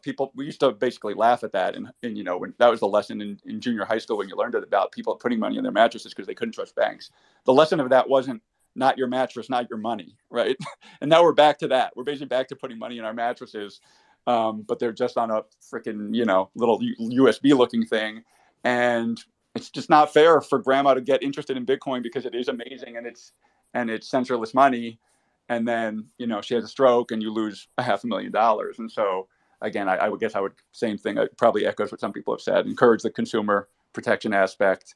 people, we used to basically laugh at that. And when that was the lesson in junior high school, when you learned it about people putting money in their mattresses because they couldn't trust banks. The lesson of that wasn't not your mattress, not your money. Right. And now we're back to that. We're basically back to putting money in our mattresses. But they're just on a freaking, little USB looking thing. And it's just not fair for grandma to get interested in Bitcoin because it is amazing and it's centralist money. And then, she has a stroke and you lose $500,000. And so again, I would guess same thing. It probably echoes what some people have said, encourage the consumer protection aspect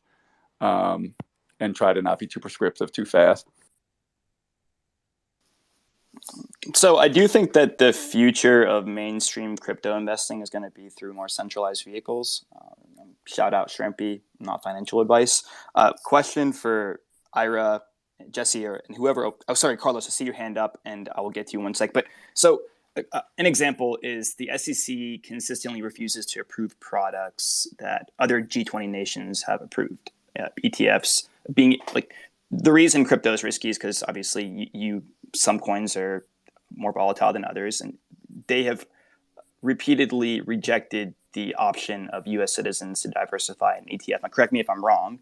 and try to not be too prescriptive too fast. So I do think that the future of mainstream crypto investing is going to be through more centralized vehicles. Shout out Shrimpy, not financial advice. Question for Ira, Jesse, and whoever. Oh, sorry, Carlos, I see your hand up, and I will get to you in one sec. But so an example is the SEC consistently refuses to approve products that other G20 nations have approved. ETFs being like the reason crypto is risky is because obviously some coins are more volatile than others, and they have repeatedly rejected the option of U.S. citizens to diversify an ETF. Now, correct me if I'm wrong,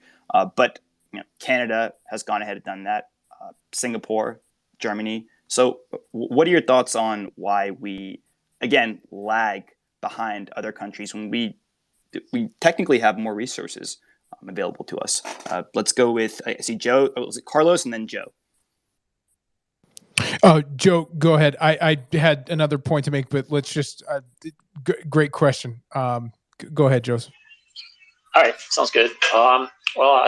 but Canada has gone ahead and done that. Singapore, Germany. So, what are your thoughts on why we, again, lag behind other countries when we technically have more resources available to us? Let's go with I see Joe. Was it Carlos and then Joe? Joe, go ahead. I had another point to make, but let's just great question. Go ahead, Joseph. All right, sounds good. Well,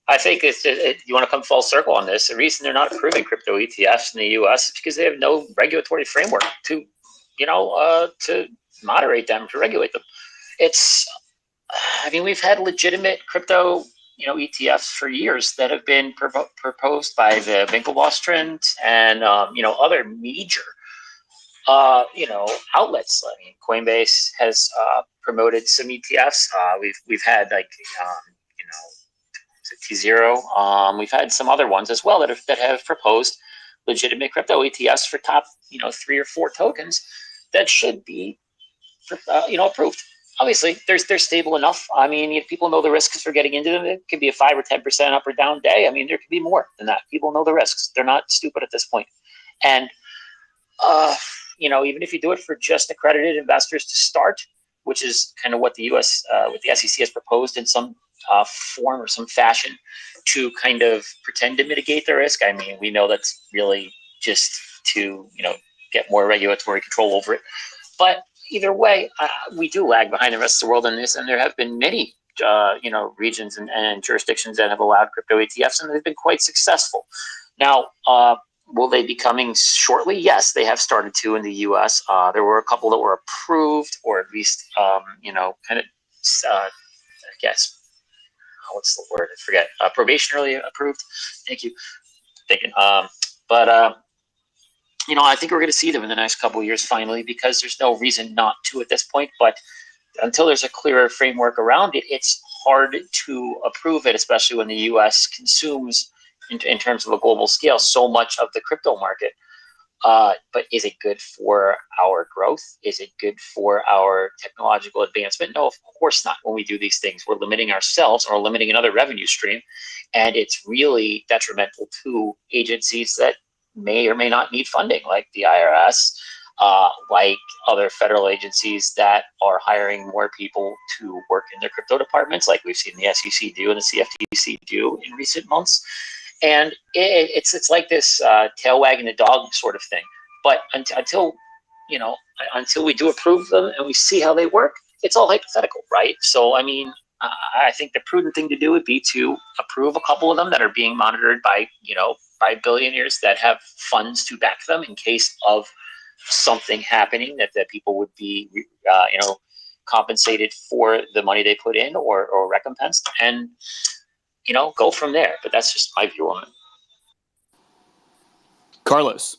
I think you want to come full circle on this. The reason they're not approving crypto ETFs in the U.S. is because they have no regulatory framework to moderate them, to regulate them. We've had legitimate crypto, ETFs for years that have been proposed by the Winklevoss and other major outlets. I mean, Coinbase has promoted some ETFs. We've had T0. We've had some other ones as well that have proposed legitimate crypto ETFs for top 3 or 4 tokens that should be approved. Obviously, they're stable enough. I mean, if people know the risks for getting into them, it could be a 5 or 10% up or down day. I mean, there could be more than that. People know the risks. They're not stupid at this point. And even if you do it for just accredited investors to start, which is kind of what the what the SEC has proposed in some form or some fashion to kind of pretend to mitigate the risk. I mean, we know that's really just to get more regulatory control over it. But either way, we do lag behind the rest of the world in this, and there have been many regions and jurisdictions that have allowed crypto ETFs, and they've been quite successful. Now, will they be coming shortly? Yes, they have started to in the U.S. There were a couple that were approved, or at least I guess what's the word? I forget. Probationally approved. Thank you. I think we're going to see them in the next couple of years finally, because there's no reason not to at this point. But until there's a clearer framework around it, it's hard to approve it, especially when the U.S. consumes, in terms of a global scale, so much of the crypto market. But is it good for our growth? Is it good for our technological advancement? No, of course not. When we do these things, we're limiting ourselves or limiting another revenue stream. And it's really detrimental to agencies that may or may not need funding, like the IRS, like other federal agencies that are hiring more people to work in their crypto departments, like we've seen the SEC do and the CFTC do in recent months. And it's like this tail wagging the dog sort of thing. But until we do approve them and we see how they work, it's all hypothetical, right? So, I mean, I think the prudent thing to do would be to approve a couple of them that are being monitored by billionaires that have funds to back them in case of something happening, that people would be compensated for the money they put in or recompensed, and go from there. But that's just my view on it. Carlos.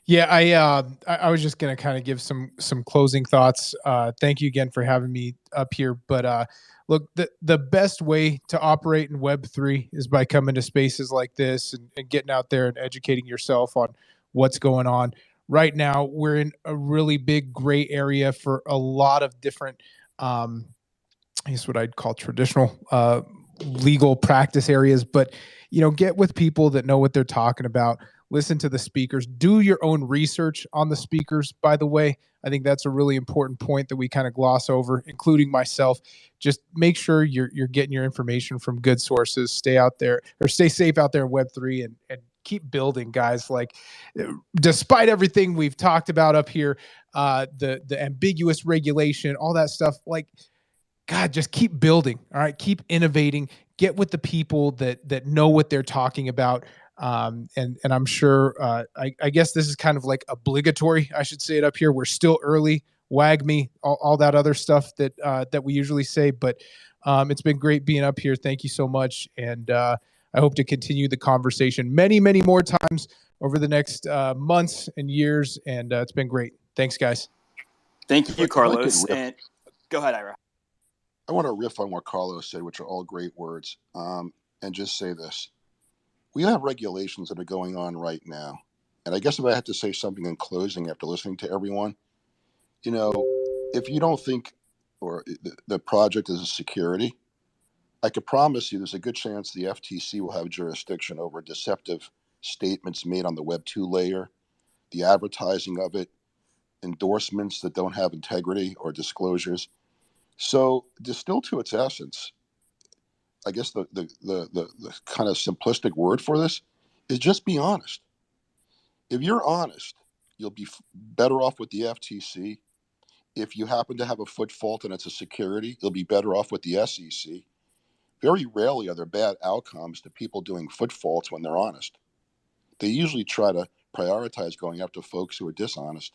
Yeah, I was just gonna kind of give some closing thoughts. Thank you again for having me up here. But look, the best way to operate in Web3 is by coming to spaces like this and getting out there and educating yourself on what's going on. Right now, we're in a really big gray area for a lot of different, I guess what I'd call traditional legal practice areas. But get with people that know what they're talking about. Listen to the speakers. Do your own research on the speakers, by the way. I think that's a really important point that we kind of gloss over, including myself. Just make sure you're getting your information from good sources. Stay out there, or stay safe out there in Web3, and keep building, guys. Like, despite everything we've talked about up here, the ambiguous regulation, all that stuff, like, God, just keep building. All right. Keep innovating. Get with the people that know what they're talking about. And I'm sure, I guess this is kind of like obligatory. I should say it up here. We're still early. Wag me, all that other stuff that we usually say. But it's been great being up here. Thank you so much. And I hope to continue the conversation many, many more times over the next months and years. And it's been great. Thanks, guys. Thank you, Carlos. And go ahead, Ira. I want to riff on what Carlos said, which are all great words, and just say this. We have regulations that are going on right now. And I guess if I had to say something in closing after listening to everyone, if you don't think or the project is a security, I could promise you there's a good chance the FTC will have jurisdiction over deceptive statements made on the Web 2 layer, the advertising of it, endorsements that don't have integrity or disclosures. So distilled to its essence, I guess the kind of simplistic word for this is just be honest. If you're honest, you'll be better off with the FTC. If you happen to have a foot fault and it's a security, you'll be better off with the SEC. Very rarely are there bad outcomes to people doing foot faults when they're honest. They usually try to prioritize going after folks who are dishonest.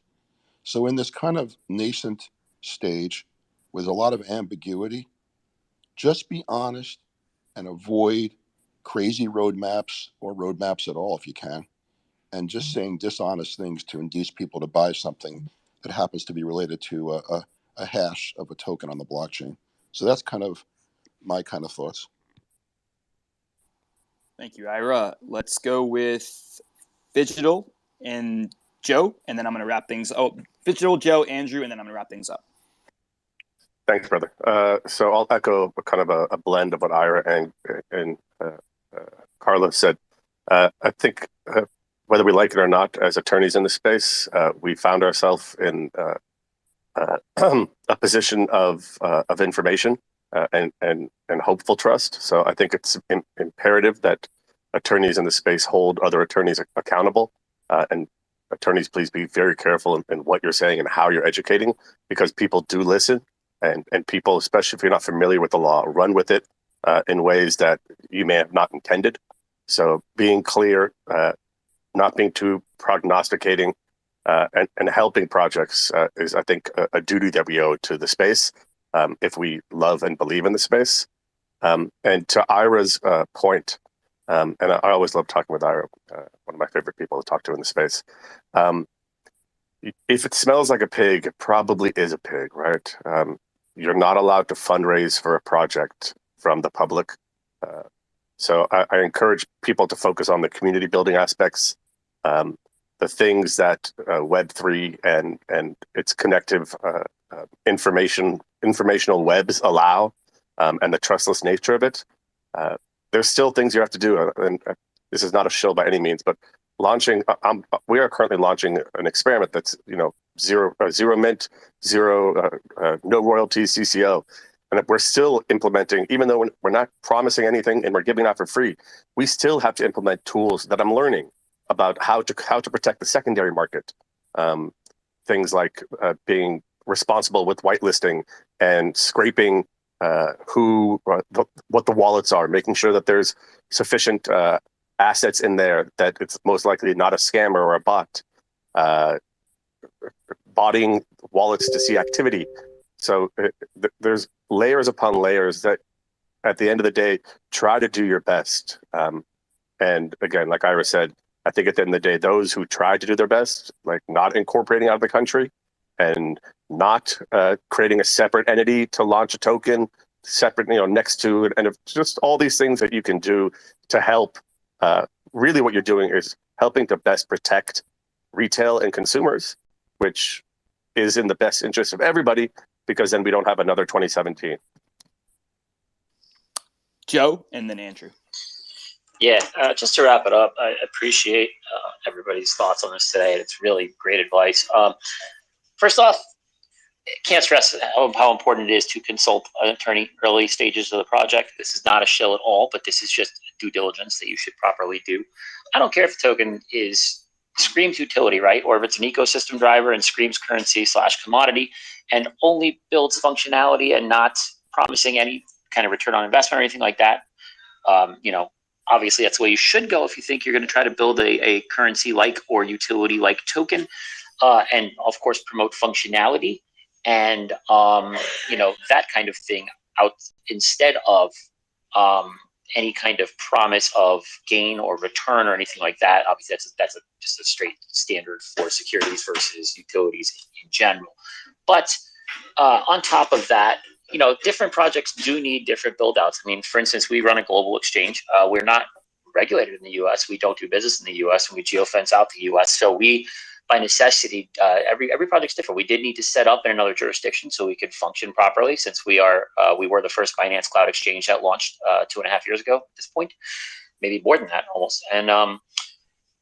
So in this kind of nascent stage with a lot of ambiguity, Just be honest and avoid crazy roadmaps or roadmaps at all if you can, and just saying dishonest things to induce people to buy something that happens to be related to a hash of a token on the blockchain. So that's kind of my kind of thoughts. Thank you, Ira. Let's go with Digital and Joe, and then I'm going to wrap things. Oh, Digital, Joe, Andrew, and then I'm going to wrap things up. Thanks, brother. So I'll echo kind of a blend of what Ira and Carlos said. I think whether we like it or not, as attorneys in the space, we found ourselves in a position of information and hopeful trust. So I think it's imperative that attorneys in the space hold other attorneys accountable. And attorneys, please be very careful in what you're saying and how you're educating, because people do listen. And people, especially if you're not familiar with the law, run with it in ways that you may have not intended. So being clear, not being too prognosticating, and helping projects is, I think, a duty that we owe to the space if we love and believe in the space. And to Ira's point, and I always love talking with Ira, one of my favorite people to talk to in the space. If it smells like a pig, it probably is a pig, right? You're not allowed to fundraise for a project from the public. So I encourage people to focus on the community building aspects, the things that Web3 and its connective informational webs allow, and the trustless nature of it. There's still things you have to do, and this is not a shill by any means, but we are currently launching an experiment that's zero mint, no royalties, CCO. And we're still implementing, even though we're not promising anything and we're giving out for free, we still have to implement tools that I'm learning about how to protect the secondary market. Things like being responsible with whitelisting and scraping what the wallets are, making sure that there's sufficient assets in there, that it's most likely not a scammer or a bot. Botting wallets to see activity. So there's layers upon layers that, at the end of the day, try to do your best. And again, like Ira said, I think at the end of the day, those who try to do their best, like not incorporating out of the country and not creating a separate entity to launch a token separate, next to it, and just all these things that you can do to help. Really what you're doing is helping to best protect retail and consumers, which is in the best interest of everybody, because then we don't have another 2017. Joe, and then Andrew. Yeah, just to wrap it up, I appreciate everybody's thoughts on this today. It's really great advice. First off, can't stress how important it is to consult an attorney early stages of the project. This is not a shill at all, but this is just due diligence that you should properly do. I don't care if the token screams utility, right? Or if it's an ecosystem driver and screams currency / commodity and only builds functionality and not promising any kind of return on investment or anything like that. Obviously that's the way you should go if you think you're going to try to build a currency like or utility like token, and of course promote functionality and that kind of thing out instead of any kind of promise of gain or return or anything like that. Obviously, that's just a straight standard for securities versus utilities in general. But on top of that, different projects do need different build outs. I mean, for instance, we run a global exchange. We're not regulated in the U.S. We don't do business in the U.S. and we geofence out the U.S. So we, by necessity, every project's different. We did need to set up in another jurisdiction so we could function properly, since we were the first Binance cloud exchange that launched 2.5 years ago at this point, maybe more than that almost. And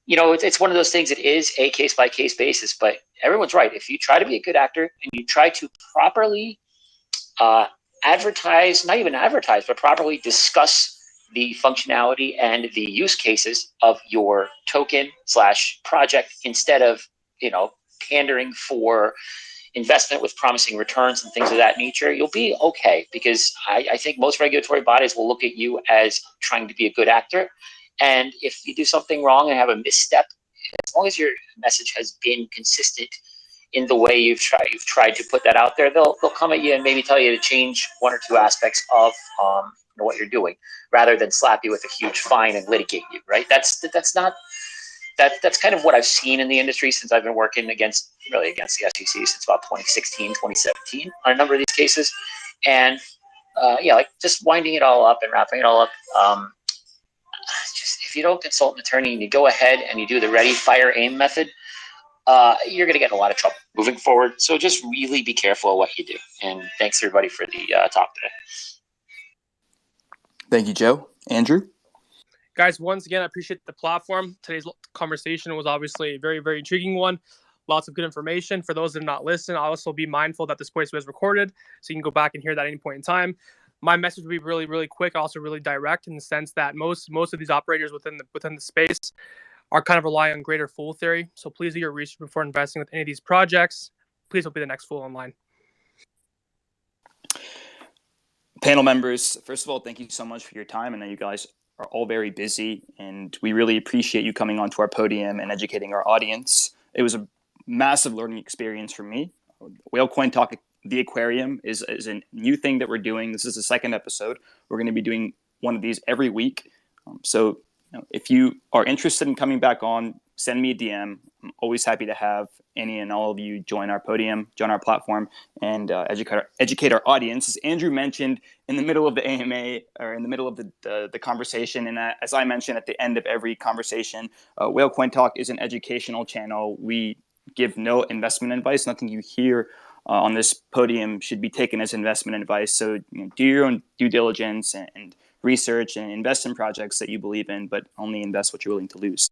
it's one of those things. It is a case by case basis, but everyone's right. If you try to be a good actor and you try to properly advertise, not even advertise, but properly discuss the functionality and the use cases of your token / project, instead of pandering for investment with promising returns and things of that nature, you'll be okay. Because I think most regulatory bodies will look at you as trying to be a good actor, and if you do something wrong and have a misstep, as long as your message has been consistent in the way you've tried to put that out there, they'll come at you and maybe tell you to change one or two aspects of what you're doing, rather than slap you with a huge fine and litigate you. Right? That's kind of what I've seen in the industry since I've been working against the SEC since about 2016, 2017 on a number of these cases, and like just winding it all up and wrapping it all up. Just if you don't consult an attorney and you go ahead and you do the ready, fire, aim method, you're going to get in a lot of trouble moving forward. So just really be careful of what you do. And thanks everybody for the talk today. Thank you, Joe. Andrew? Guys, once again, I appreciate the platform. Today's conversation was obviously a very, very intriguing one. Lots of good information. For those that have not listened, I'll also be mindful that this voice was recorded, so you can go back and hear that at any point in time. My message will be really, really quick, also really direct, in the sense that most of these operators within the space are kind of relying on greater fool theory. So please do your research before investing with any of these projects. Please don't be the next fool online. Panel members, first of all, thank you so much for your time. I know you guys are all very busy, and we really appreciate you coming onto our podium and educating our audience. It was a massive learning experience for me. Whale Coin Talk, the Aquarium, is a new thing that we're doing. This is the second episode. We're going to be doing one of these every week. So if you are interested in coming back on, send me a DM. I'm always happy to have any and all of you join our podium, join our platform, and educate our audience. As Andrew mentioned, in the middle of the AMA, or in the middle of the conversation, and as I mentioned at the end of every conversation, Whale Coin Talk is an educational channel. We give no investment advice. Nothing you hear on this podium should be taken as investment advice. So do your own due diligence and research and invest in projects that you believe in, but only invest what you're willing to lose.